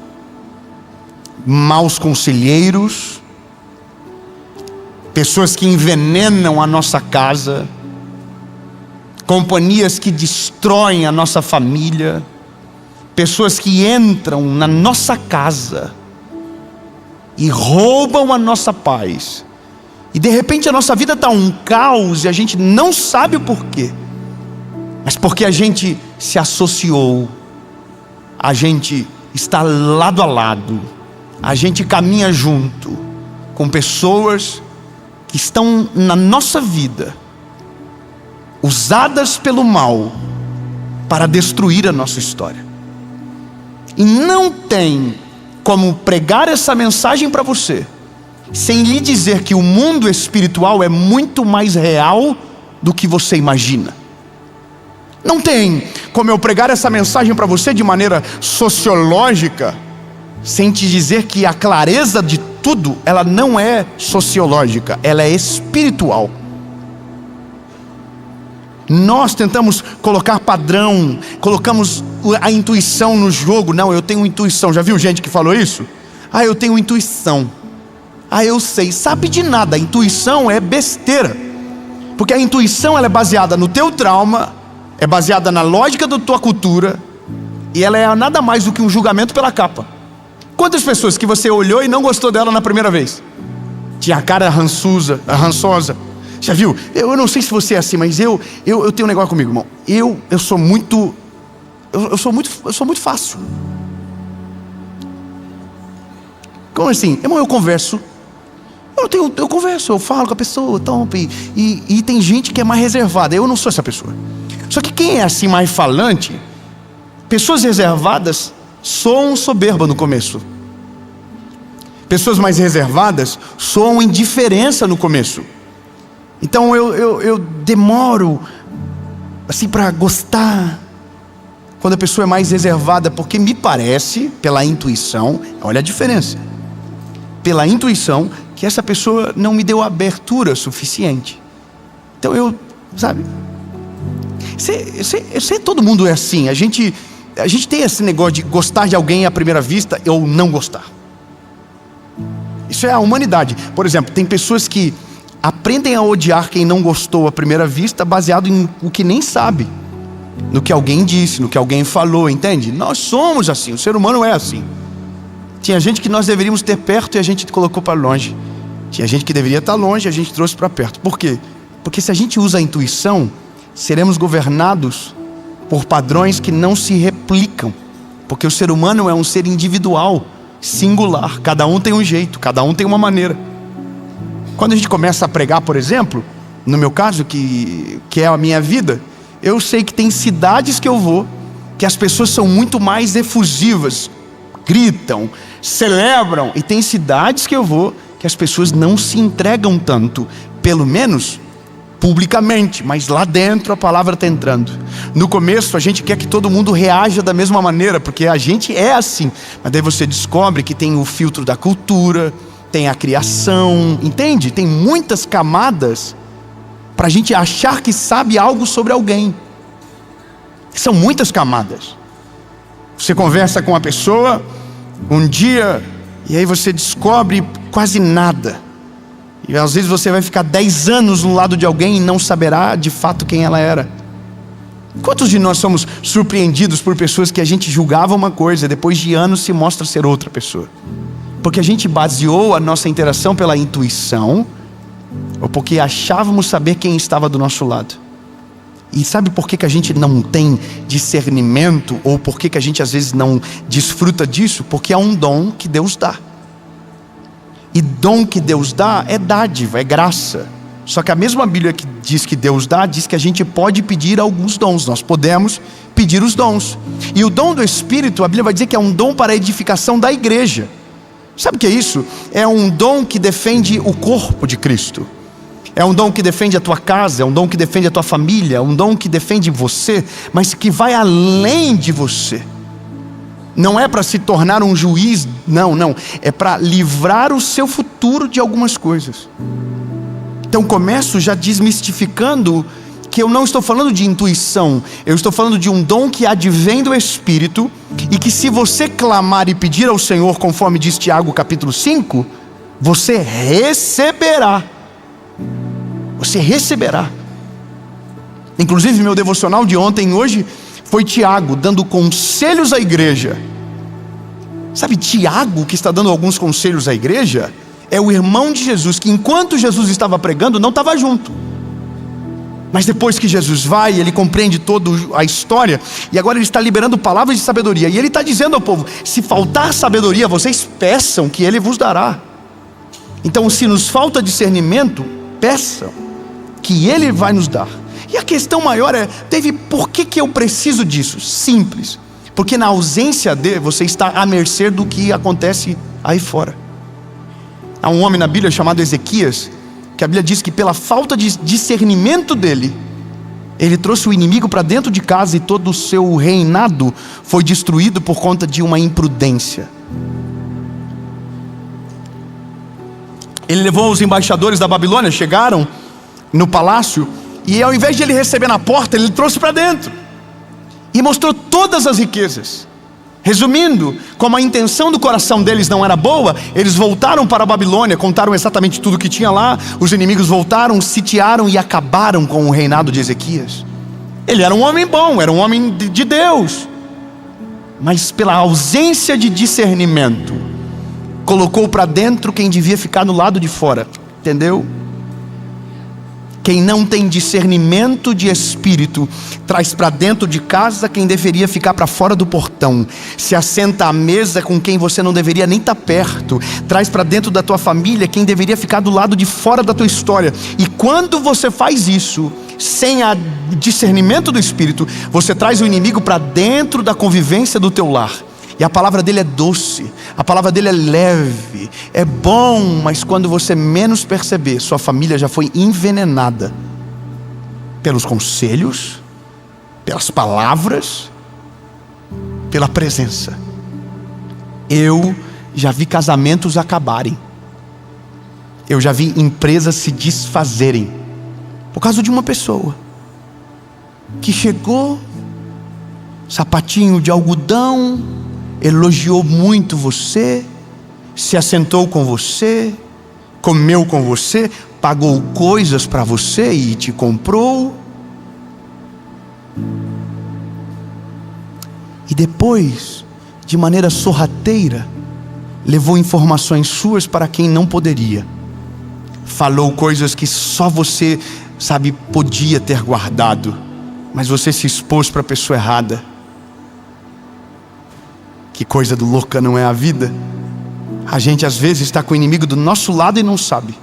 maus conselheiros, pessoas que envenenam a nossa casa, companhias que destroem a nossa família, pessoas que entram na nossa casa e roubam a nossa paz. E de repente a nossa vida está um caos e a gente não sabe o porquê. Mas porque a gente se associou, a gente está lado a lado, a gente caminha junto com pessoas que estão na nossa vida, usadas pelo mal para destruir a nossa história. E não tem como pregar essa mensagem para você sem lhe dizer que o mundo espiritual é muito mais real do que você imagina. Não tem como eu pregar essa mensagem para você de maneira sociológica, sem te dizer que a clareza de tudo, ela não é sociológica, ela é espiritual. Nós tentamos colocar padrão, colocamos a intuição no jogo. Não, eu tenho intuição. Já viu gente que falou isso? Ah, eu tenho intuição. Ah, eu sei. Sabe de nada. A intuição é besteira. Porque a intuição, ela é baseada no teu trauma, é baseada na lógica da tua cultura, e ela é nada mais do que um julgamento pela capa. Quantas pessoas que você olhou e não gostou dela na primeira vez? Tinha a cara rançosa. Já viu? Eu não sei se você é assim, mas eu tenho um negócio comigo, irmão. Eu sou muito fácil. Como assim? Irmão, eu converso. Eu converso, eu falo com a pessoa, e tem gente que é mais reservada. Eu não sou essa pessoa. Só que quem é assim mais falante, pessoas reservadas soam soberba no começo. Pessoas mais reservadas soam indiferença no começo. Então eu demoro assim para gostar quando a pessoa é mais reservada, porque me parece, pela intuição, olha a diferença, pela intuição, que essa pessoa não me deu abertura suficiente. Então sabe, todo mundo é assim. A gente tem esse negócio de gostar de alguém à primeira vista ou não gostar. Isso é a humanidade. Por exemplo, tem pessoas que aprendem a odiar quem não gostou à primeira vista, baseado em o que nem sabe, no que alguém disse, no que alguém falou, entende? Nós somos assim, o ser humano é assim. Tinha gente que nós deveríamos ter perto e a gente colocou para longe. Tinha gente que deveria estar longe e a gente trouxe para perto. Por quê? Porque se a gente usa a intuição, seremos governados por padrões que não se replicam. Porque o ser humano é um ser individual, singular. Cada um tem um jeito, cada um tem uma maneira. Quando a gente começa a pregar, por exemplo, no meu caso, que é a minha vida, eu sei que tem cidades que eu vou, que as pessoas são muito mais efusivas, gritam, celebram. E tem cidades que eu vou, que as pessoas não se entregam tanto, pelo menos publicamente, mas lá dentro a palavra está entrando. No começo a gente quer que todo mundo reaja da mesma maneira, porque a gente é assim. Mas daí você descobre que tem o filtro da cultura, tem a criação, entende? Tem muitas camadas para a gente achar que sabe algo sobre alguém. São muitas camadas. Você conversa com uma pessoa um dia e aí você descobre quase nada. E às vezes você vai ficar 10 anos no lado de alguém e não saberá de fato quem ela era. Quantos de nós somos surpreendidos por pessoas que a gente julgava uma coisa, depois de anos se mostra ser outra pessoa? Porque a gente baseou a nossa interação pela intuição, ou porque achávamos saber quem estava do nosso lado. E sabe por que a gente não tem discernimento, ou por que a gente às vezes não desfruta disso? Porque é um dom que Deus dá. E dom que Deus dá é dádiva, é graça. Só que a mesma Bíblia que diz que Deus dá, diz que a gente pode pedir alguns dons. Nós podemos pedir os dons. E o dom do Espírito, a Bíblia vai dizer que é um dom para a edificação da igreja. Sabe o que é isso? É um dom que defende o corpo de Cristo. É um dom que defende a tua casa, é um dom que defende a tua família, é um dom que defende você, mas que vai além de você. Não é para se tornar um juiz, não. É para livrar o seu futuro de algumas coisas. Então começo já desmistificando que eu não estou falando de intuição, eu estou falando de um dom que advém do Espírito, e que se você clamar e pedir ao Senhor, conforme diz Tiago capítulo 5, você receberá. Você receberá. Inclusive meu devocional de ontem e hoje foi Tiago dando conselhos à igreja. Sabe, Tiago, que está dando alguns conselhos à igreja, é o irmão de Jesus, que enquanto Jesus estava pregando não estava junto. Mas depois que Jesus vai, ele compreende toda a história, e agora ele está liberando palavras de sabedoria, e ele está dizendo ao povo: se faltar sabedoria, vocês peçam que ele vos dará. Então, se nos falta discernimento, peçam que ele vai nos dar. E a questão maior é: David, por que eu preciso disso? Simples, porque na ausência de, você está à mercê do que acontece aí fora. Há um homem na Bíblia chamado Ezequias, que a Bíblia diz que pela falta de discernimento dele, ele trouxe o inimigo para dentro de casa e todo o seu reinado foi destruído por conta de uma imprudência. Ele levou os embaixadores da Babilônia, chegaram no palácio, e ao invés de ele receber na porta, ele trouxe para dentro e mostrou todas as riquezas. Resumindo, como a intenção do coração deles não era boa, eles voltaram para a Babilônia, contaram exatamente tudo o que tinha lá. Os inimigos voltaram, sitiaram e acabaram com o reinado de Ezequias. Ele era um homem bom, era um homem de Deus, mas pela ausência de discernimento, colocou para dentro quem devia ficar no lado de fora. Entendeu? Quem não tem discernimento de espírito traz para dentro de casa quem deveria ficar para fora do portão. Se assenta à mesa com quem você não deveria nem estar perto. Traz para dentro da tua família quem deveria ficar do lado de fora da tua história. E quando você faz isso sem o discernimento do espírito, você traz o inimigo para dentro da convivência do teu lar. E a palavra dele é doce, a palavra dele é leve, é bom, mas quando você menos perceber, sua família já foi envenenada pelos conselhos, pelas palavras, pela presença. Eu já vi casamentos acabarem, eu já vi empresas se desfazerem por causa de uma pessoa que chegou, sapatinho de algodão, elogiou muito você, se assentou com você, comeu com você, pagou coisas para você e te comprou. E depois, de maneira sorrateira, levou informações suas para quem não poderia. Falou coisas que só você, sabe, podia ter guardado, mas você se expôs para a pessoa errada. Que coisa do louca não é a vida? A gente às vezes está com o inimigo do nosso lado e não sabe.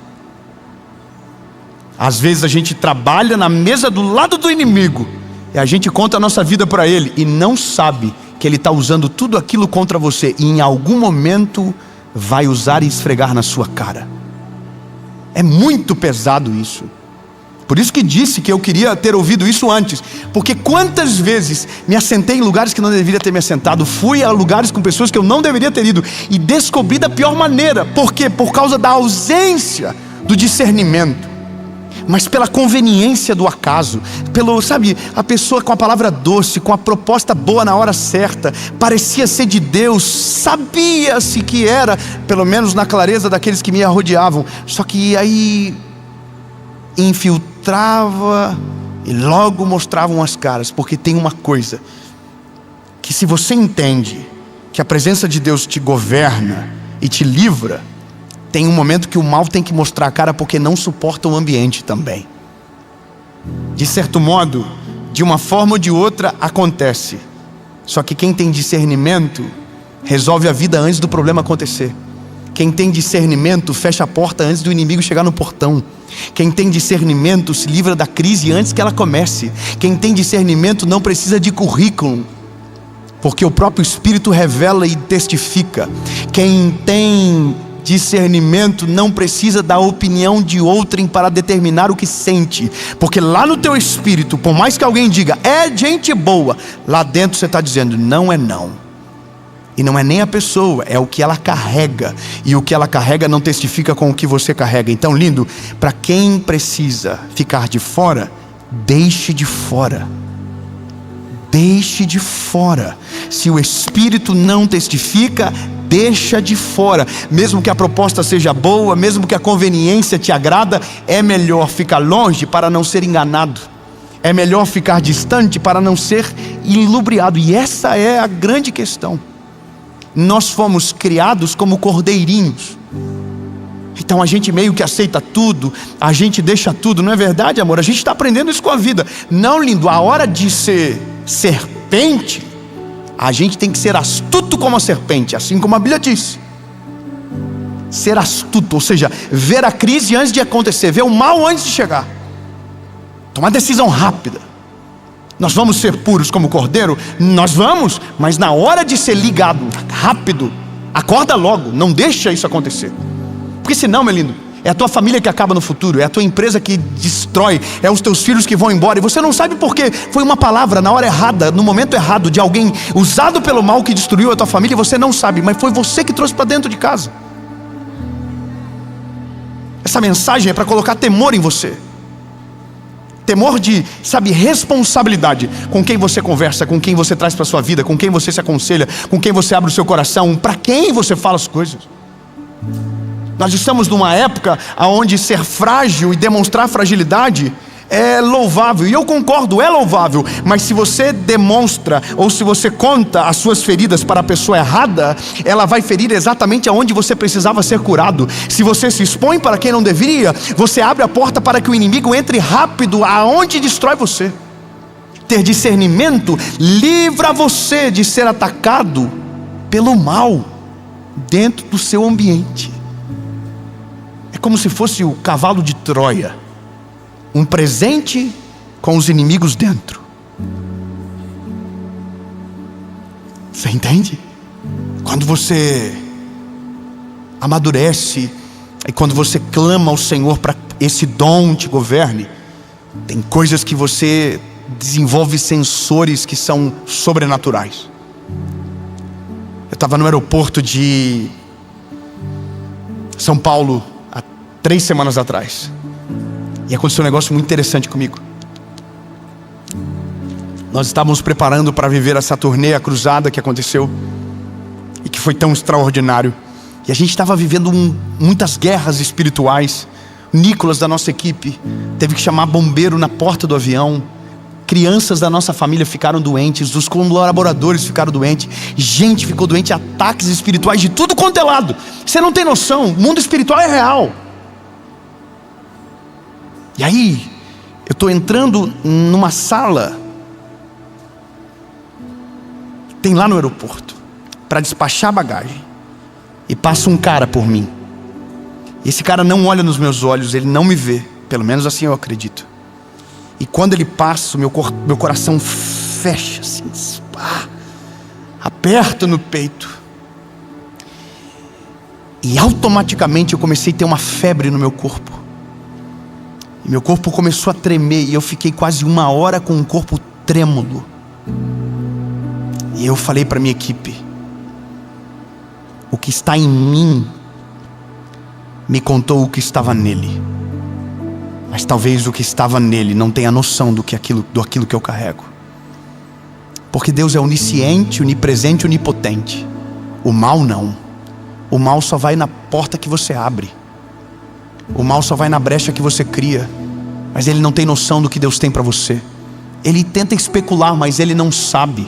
Às vezes a gente trabalha na mesa do lado do inimigo e a gente conta a nossa vida para ele e não sabe que ele está usando tudo aquilo contra você e em algum momento vai usar e esfregar na sua cara. É muito pesado isso. Por isso que disse que eu queria ter ouvido isso antes. Porque quantas vezes me assentei em lugares que não deveria ter me assentado. Fui a lugares com pessoas que eu não deveria ter ido. E descobri da pior maneira. Por quê? Por causa da ausência do discernimento. Mas pela conveniência do acaso. Pelo, sabe, a pessoa com a palavra doce, com a proposta boa na hora certa. Parecia ser de Deus. Sabia-se que era, pelo menos na clareza daqueles que me rodeavam. Só que aí infiltrava e logo mostravam as caras, porque tem uma coisa, que se você entende que a presença de Deus te governa e te livra, tem um momento que o mal tem que mostrar a cara, porque não suporta o ambiente também. De certo modo, de uma forma ou de outra acontece, só que quem tem discernimento resolve a vida antes do problema acontecer. Quem tem discernimento fecha a porta antes do inimigo chegar no portão. Quem tem discernimento se livra da crise antes que ela comece. Quem tem discernimento não precisa de currículo, porque o próprio Espírito revela e testifica. Quem tem discernimento não precisa da opinião de outrem para determinar o que sente, porque lá no teu espírito, por mais que alguém diga, é gente boa, lá dentro você está dizendo, não é não. E não é nem a pessoa, é o que ela carrega. E o que ela carrega não testifica com o que você carrega. Então, lindo, para quem precisa ficar de fora, deixe de fora. Deixe de fora. Se o Espírito não testifica, deixa de fora. Mesmo que a proposta seja boa, mesmo que a conveniência te agrada, é melhor ficar longe para não ser enganado. É melhor ficar distante para não ser ilubriado. E essa é a grande questão. Nós fomos criados como cordeirinhos. Então a gente meio que aceita tudo, a gente deixa tudo, não é verdade, amor? A gente está aprendendo isso com a vida. Não, lindo, a hora de ser serpente, a gente tem que ser astuto como a serpente, assim como a Bíblia diz. Ser astuto, ou seja, ver a crise antes de acontecer, ver o mal antes de chegar. Tomar decisão rápida. Nós vamos ser puros como cordeiro? Nós vamos, mas na hora de ser ligado rápido, acorda logo, não deixa isso acontecer. Porque senão, meu lindo, é a tua família que acaba no futuro, é a tua empresa que destrói, é os teus filhos que vão embora, e você não sabe por quê. Foi uma palavra na hora errada, no momento errado, de alguém usado pelo mal que destruiu a tua família, e você não sabe, mas foi você que trouxe para dentro de casa. Essa mensagem é para colocar temor em você. Temor de, responsabilidade com quem você conversa, com quem você traz para a sua vida, com quem você se aconselha, com quem você abre o seu coração, para quem você fala as coisas. Nós estamos numa época onde ser frágil e demonstrar fragilidade é louvável, e eu concordo, é louvável, mas se você demonstra, ou se você conta as suas feridas para a pessoa errada, ela vai ferir exatamente aonde você precisava ser curado. Se você se expõe para quem não deveria, você abre a porta para que o inimigo entre rápido aonde destrói você. Ter discernimento livra você de ser atacado pelo mal dentro do seu ambiente. É como se fosse o cavalo de Troia, um presente com os inimigos dentro. Você entende? Quando você amadurece e quando você clama ao Senhor para esse dom te governe, tem coisas que você desenvolve sensores que são sobrenaturais. Eu estava no aeroporto de São Paulo há 3 semanas atrás, e aconteceu um negócio muito interessante comigo. Nós estávamos preparando para viver essa turnê, a cruzada que aconteceu e que foi tão extraordinário. E a gente estava vivendo muitas guerras espirituais. Nicolas, da nossa equipe, teve que chamar bombeiro na porta do avião. Crianças da nossa família ficaram doentes, os colaboradores ficaram doentes, gente ficou doente, ataques espirituais de tudo quanto é lado. Você não tem noção, o mundo espiritual é real. E aí, eu estou entrando numa sala, tem lá no aeroporto, para despachar bagagem, e passa um cara por mim. Esse cara não olha nos meus olhos, ele não me vê, pelo menos assim eu acredito. E quando ele passa, meu coração fecha assim, aperta no peito. E automaticamente eu comecei a ter uma febre no meu corpo. E meu corpo começou a tremer, e eu fiquei quase 1 hora com o corpo trêmulo. E eu falei para minha equipe: o que está em mim me contou o que estava nele, mas talvez o que estava nele não tenha noção do aquilo que eu carrego. Porque Deus é onisciente, onipresente, onipotente. O mal não. O mal só vai na porta que você abre. O mal só vai na brecha que você cria. Mas ele não tem noção do que Deus tem para você. Ele tenta especular, mas ele não sabe.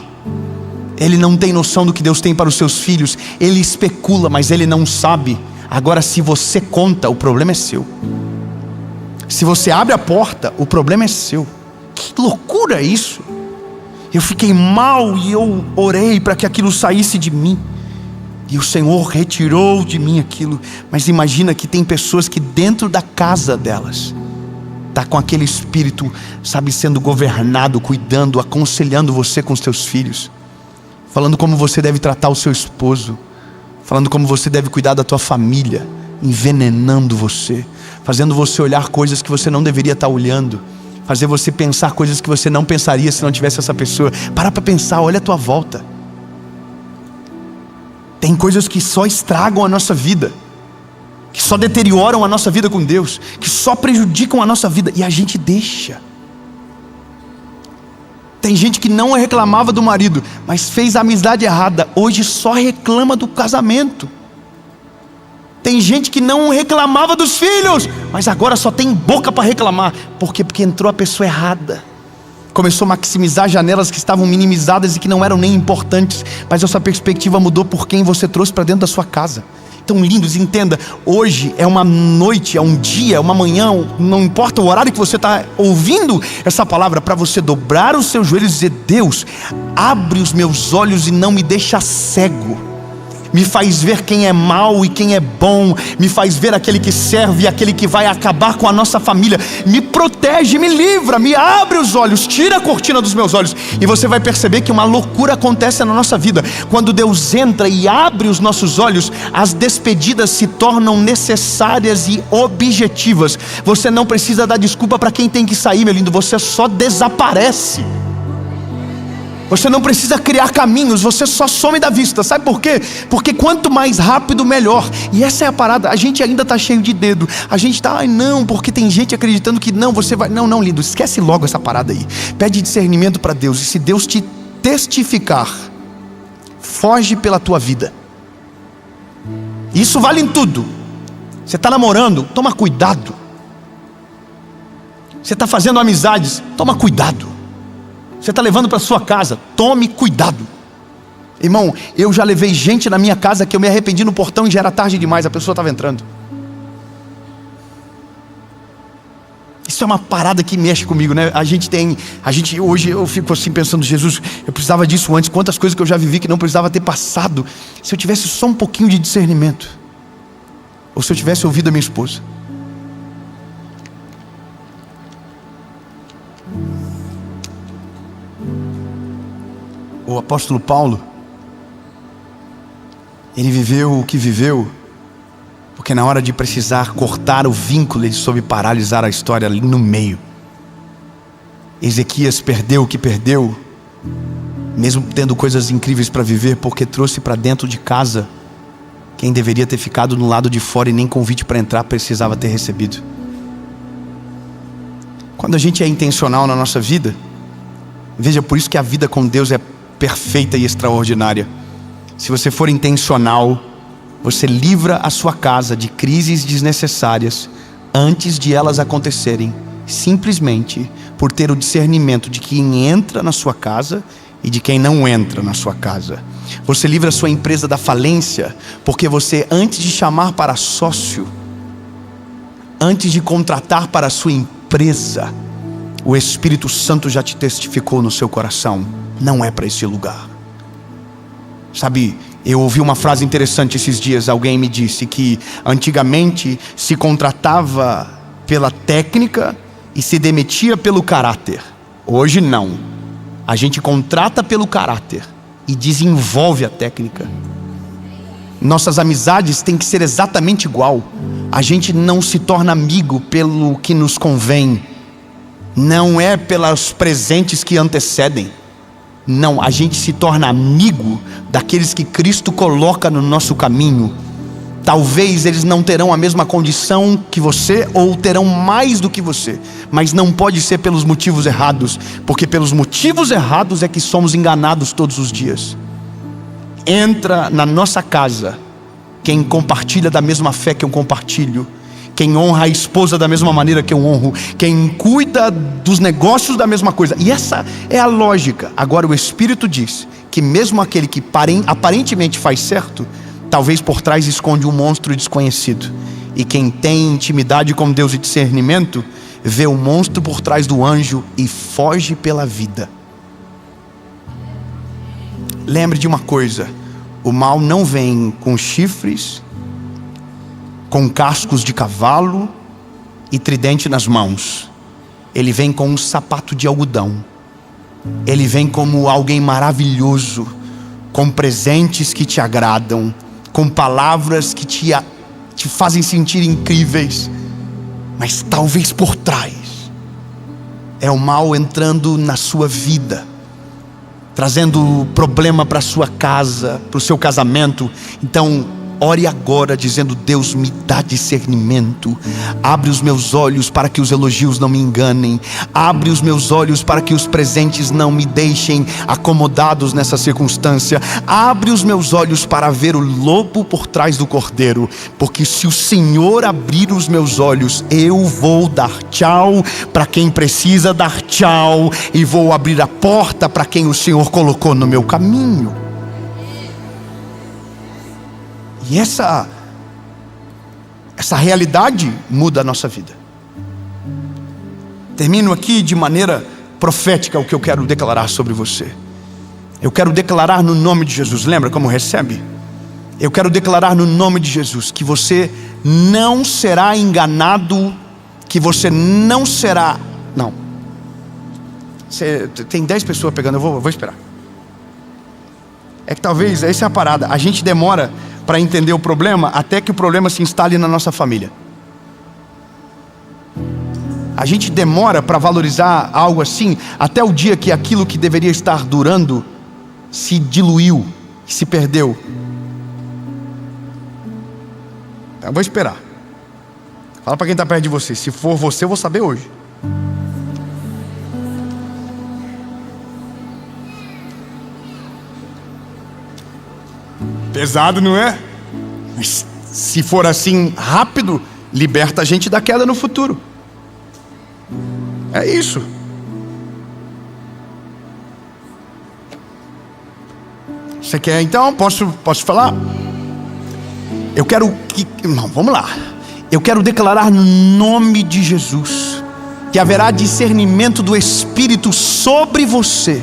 Ele não tem noção do que Deus tem para os seus filhos. Ele especula, mas ele não sabe. Agora, se você conta, o problema é seu. Se você abre a porta, o problema é seu. Que loucura isso! Eu fiquei mal e eu orei para que aquilo saísse de mim. E o Senhor retirou de mim aquilo. Mas imagina que tem pessoas que dentro da casa delas está com aquele espírito, sendo governado, cuidando, aconselhando você com os teus filhos, falando como você deve tratar o seu esposo, falando como você deve cuidar da tua família, envenenando você, fazendo você olhar coisas que você não deveria estar olhando, fazer você pensar coisas que você não pensaria se não tivesse essa pessoa. Para pensar, olha a tua volta. Tem coisas que só estragam a nossa vida, que só deterioram a nossa vida com Deus, que só prejudicam a nossa vida, e a gente deixa. Tem gente que não reclamava do marido, mas fez a amizade errada, hoje só reclama do casamento. Tem gente que não reclamava dos filhos, mas agora só tem boca para reclamar. Por quê? Porque entrou a pessoa errada. Começou a maximizar janelas que estavam minimizadas e que não eram nem importantes. Mas essa perspectiva mudou por quem você trouxe para dentro da sua casa. Então, lindos, entenda, hoje é uma noite, é um dia, é uma manhã, não importa o horário que você está ouvindo essa palavra, para você dobrar os seus joelhos e dizer: Deus, abre os meus olhos e não me deixa cego. me faz ver quem é mau e quem é bom, me faz ver aquele que serve e aquele que vai acabar com a nossa família, me protege, me livra, me abre os olhos, tira a cortina dos meus olhos. E você vai perceber que uma loucura acontece na nossa vida. Quando Deus entra e abre os nossos olhos, as despedidas se tornam necessárias e objetivas. Você não precisa dar desculpa para quem tem que sair, meu lindo, você só desaparece. Você não precisa criar caminhos, você só some da vista. Sabe por quê? Porque quanto mais rápido, melhor. E essa é a parada. A gente ainda está cheio de dedo. A gente está, ai não, porque tem gente acreditando que não, você vai. Não, não, lindo, esquece logo essa parada aí. Pede discernimento para Deus. E se Deus te testificar, foge pela tua vida. Isso vale em tudo. Você está namorando, toma cuidado. Você está fazendo amizades, toma cuidado. Você está levando para sua casa, tome cuidado. Irmão, eu já levei gente na minha casa que eu me arrependi no portão e já era tarde demais, a pessoa estava entrando. Isso é uma parada que mexe comigo, né? Hoje eu fico assim pensando, Jesus, eu precisava disso antes. Quantas coisas que eu já vivi que não precisava ter passado. Se eu tivesse só um pouquinho de discernimento, ou se eu tivesse ouvido a minha esposa. O apóstolo Paulo, ele viveu o que viveu, porque na hora de precisar cortar o vínculo, ele soube paralisar a história ali no meio. Ezequias perdeu o que perdeu, mesmo tendo coisas incríveis para viver, porque trouxe para dentro de casa quem deveria ter ficado no lado de fora e nem convite para entrar precisava ter recebido. Quando a gente é intencional na nossa vida, veja, por isso que a vida com Deus é perfeita e extraordinária. Se você for intencional, você livra a sua casa de crises desnecessárias antes de elas acontecerem, simplesmente por ter o discernimento de quem entra na sua casa e de quem não entra na sua casa. Você livra a sua empresa da falência, porque você, antes de chamar para sócio, antes de contratar para a sua empresa, o Espírito Santo já te testificou no seu coração: não é para esse lugar. Sabe, eu ouvi uma frase interessante esses dias. Alguém me disse que antigamente se contratava pela técnica e se demitia pelo caráter. Hoje não. A gente contrata pelo caráter e desenvolve a técnica. Nossas amizades têm que ser exatamente igual. A gente não se torna amigo pelo que nos convém. Não é pelos presentes que antecedem. Não, a gente se torna amigo daqueles que Cristo coloca no nosso caminho. Talvez eles não terão a mesma condição que você, ou terão mais do que você, mas não pode ser pelos motivos errados, porque pelos motivos errados é que somos enganados todos os dias. Entra na nossa casa quem compartilha da mesma fé que eu compartilho, quem honra a esposa da mesma maneira que eu honro, quem cuida dos negócios da mesma coisa. E essa é a lógica. Agora o Espírito diz que mesmo aquele que aparentemente faz certo, talvez por trás esconde um monstro desconhecido. E quem tem intimidade com Deus e discernimento, vê o monstro por trás do anjo e foge pela vida. Lembre de uma coisa: o mal não vem com chifres, com cascos de cavalo e tridente nas mãos. Ele vem com um sapato de algodão. Ele vem como alguém maravilhoso, com presentes que te agradam, com palavras que te fazem sentir incríveis. Mas talvez por trás é o mal entrando na sua vida, trazendo problema para sua casa, para o seu casamento. Então ore agora dizendo: Deus, me dá discernimento. Abre os meus olhos para que os elogios não me enganem. Abre os meus olhos para que os presentes não me deixem acomodados nessa circunstância. Abre os meus olhos para ver o lobo por trás do cordeiro. Porque se o Senhor abrir os meus olhos, eu vou dar tchau para quem precisa dar tchau, e vou abrir a porta para quem o Senhor colocou no meu caminho. E essa realidade muda a nossa vida. Termino aqui de maneira profética o que eu quero declarar sobre você. Eu quero declarar no nome de Jesus. Lembra como recebe? Eu quero declarar no nome de Jesus que você não será enganado, que você não será... Não. Tem 10 pessoas pegando, eu vou esperar. É que talvez, essa é a parada, a gente demora para entender o problema até que o problema se instale na nossa família. A gente demora para valorizar algo assim até o dia que aquilo que deveria estar durando se diluiu, se perdeu. Eu vou esperar. Fala para quem está perto de você. Se for você, eu vou saber hoje. Pesado, não é? Mas se for assim rápido, liberta a gente da queda no futuro. É isso. Você quer então? Posso falar? Eu quero que... Não, vamos lá. Eu quero declarar no nome de Jesus que haverá discernimento do Espírito sobre você.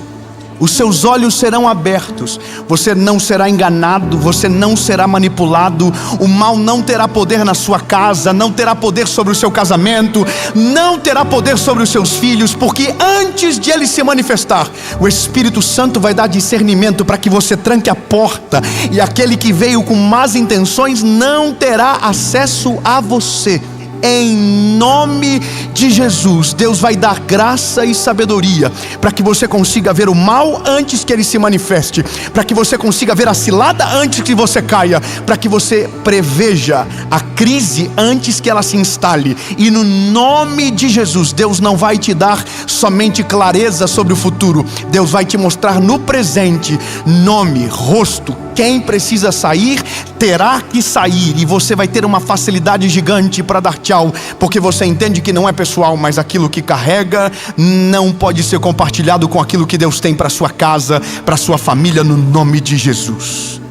Os seus olhos serão abertos. Você não será enganado, você não será manipulado. O mal não terá poder na sua casa, não terá poder sobre o seu casamento, não terá poder sobre os seus filhos, porque antes de ele se manifestar, o Espírito Santo vai dar discernimento para que você tranque a porta, e aquele que veio com más intenções não terá acesso a você. Em nome de Jesus, Deus vai dar graça e sabedoria para que você consiga ver o mal antes que ele se manifeste, para que você consiga ver a cilada antes que você caia, para que você preveja a crise antes que ela se instale. E no nome de Jesus, Deus não vai te dar somente clareza sobre o futuro, Deus vai te mostrar no presente nome, rosto. Quem precisa sair, terá que sair, e você vai ter uma facilidade gigante para dar tchau, porque você entende que não é pessoal, mas aquilo que carrega não pode ser compartilhado com aquilo que Deus tem para sua casa, para sua família, no nome de Jesus.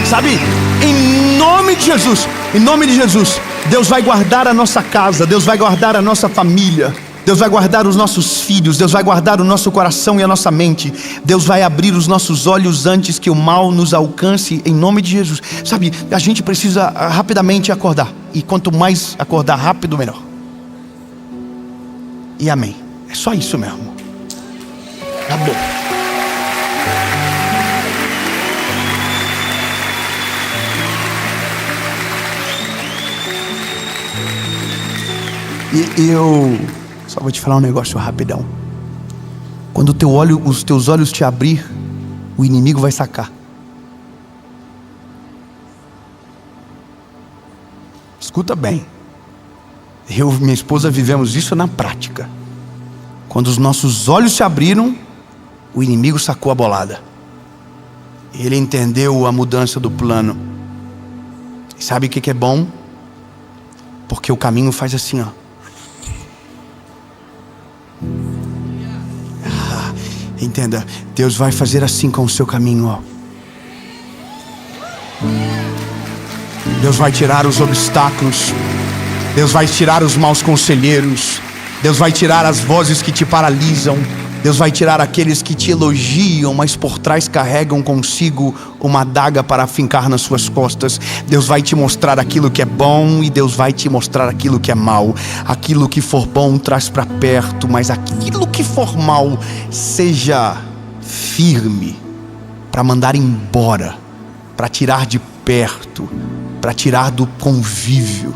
Sabe, em nome de Jesus, Deus vai guardar a nossa casa, Deus vai guardar a nossa família, Deus vai guardar os nossos filhos, Deus vai guardar o nosso coração e a nossa mente. Deus vai abrir os nossos olhos antes que o mal nos alcance, em nome de Jesus. Sabe, a gente precisa rapidamente acordar, e quanto mais acordar rápido, melhor. E amém. É só isso mesmo. Acabou. E eu só vou te falar um negócio rapidão. Quando os teus olhos te abrir, o inimigo vai sacar. Escuta bem. Eu e minha esposa vivemos isso na prática. Quando os nossos olhos se abriram, o inimigo sacou a bolada. Ele entendeu a mudança do plano. E sabe o que é bom? Porque o caminho faz assim, ó. Entenda, Deus vai fazer assim com o seu caminho, ó. Deus vai tirar os obstáculos, Deus vai tirar os maus conselheiros, Deus vai tirar as vozes que te paralisam, Deus vai tirar aqueles que te elogiam, mas por trás carregam consigo uma adaga para afincar nas suas costas. Deus vai te mostrar aquilo que é bom, e Deus vai te mostrar aquilo que é mal. Aquilo que for bom traz para perto, mas aquilo que for mal, seja firme para mandar embora, para tirar de perto, para tirar do convívio.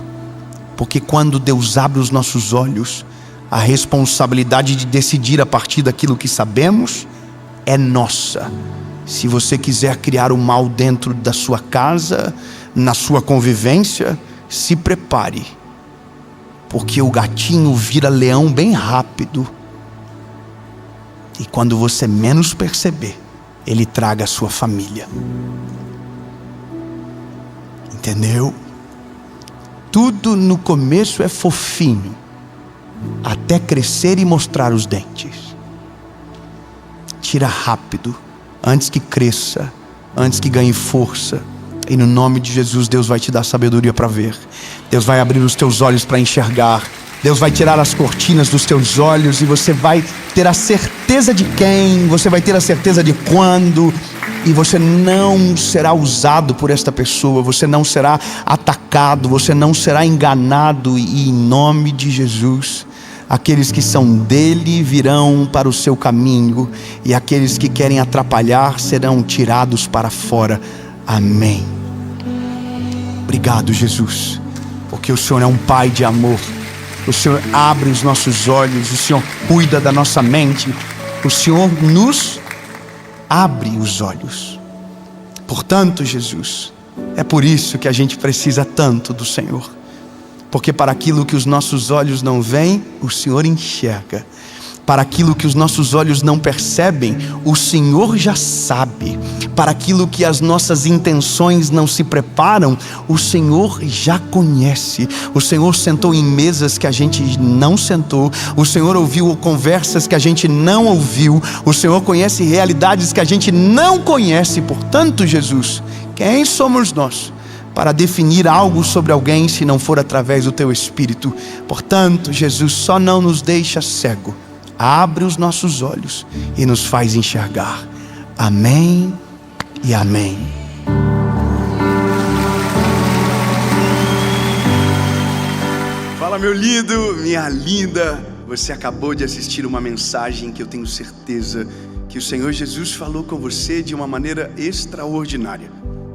Porque quando Deus abre os nossos olhos, a responsabilidade de decidir a partir daquilo que sabemos é nossa. Se você quiser criar o mal dentro da sua casa, na sua convivência, se prepare, porque o gatinho vira leão bem rápido, e quando você menos perceber, ele traga a sua família. Entendeu? Tudo no começo é fofinho, até crescer e mostrar os dentes. Tira rápido, antes que cresça, antes que ganhe força. E no nome de Jesus, Deus vai te dar sabedoria para ver. Deus vai abrir os teus olhos para enxergar. Deus vai tirar as cortinas dos teus olhos e você vai ter a certeza de quem, você vai ter a certeza de quando, e você não será usado por esta pessoa, você não será atacado, você não será enganado, e em nome de Jesus, aqueles que são dele virão para o seu caminho, e aqueles que querem atrapalhar serão tirados para fora. Amém. Obrigado, Jesus, porque o Senhor é um Pai de amor. O Senhor abre os nossos olhos, o Senhor cuida da nossa mente, o Senhor nos abre os olhos. Portanto, Jesus, é por isso que a gente precisa tanto do Senhor, porque para aquilo que os nossos olhos não veem, o Senhor enxerga. Para aquilo que os nossos olhos não percebem, o Senhor já sabe. Para aquilo que as nossas intenções não se preparam, o Senhor já conhece. O Senhor sentou em mesas que a gente não sentou. O Senhor ouviu conversas que a gente não ouviu. O Senhor conhece realidades que a gente não conhece. Portanto, Jesus, quem somos nós para definir algo sobre alguém se não for através do Teu Espírito? Portanto, Jesus, só não nos deixa cego. Abre os nossos olhos e nos faz enxergar. Amém e amém. Fala, meu lindo, minha linda. Você acabou de assistir uma mensagem que eu tenho certeza que o Senhor Jesus falou com você de uma maneira extraordinária.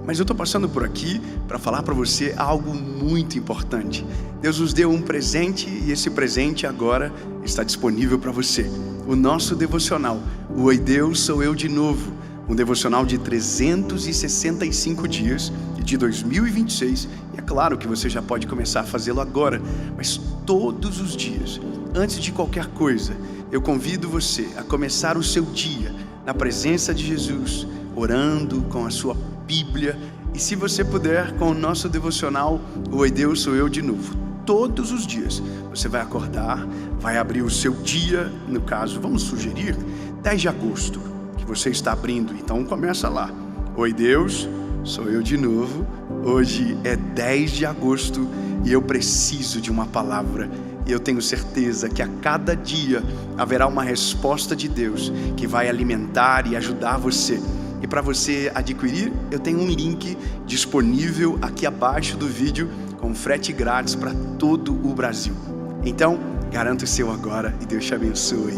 Mas eu estou passando por aqui para falar para você algo muito importante. Deus nos deu um presente e esse presente agora está disponível para você. O nosso devocional, o Oi Deus, Sou Eu de Novo. Um devocional de 365 dias de 2026. E é claro que você já pode começar a fazê-lo agora, mas todos os dias, antes de qualquer coisa, eu convido você a começar o seu dia na presença de Jesus, orando com a sua Bíblia, e se você puder, com o nosso devocional, o Oi Deus, Sou Eu de Novo. Todos os dias você vai acordar, vai abrir o seu dia, no caso, vamos sugerir 10 de agosto, que você está abrindo, então começa lá. Oi Deus, sou eu de novo. Hoje é 10 de agosto e eu preciso de uma palavra. E eu tenho certeza que a cada dia haverá uma resposta de Deus que vai alimentar e ajudar você. E para você adquirir, eu tenho um link disponível aqui abaixo do vídeo com frete grátis para todo o Brasil. Então, garanta o seu agora e Deus te abençoe.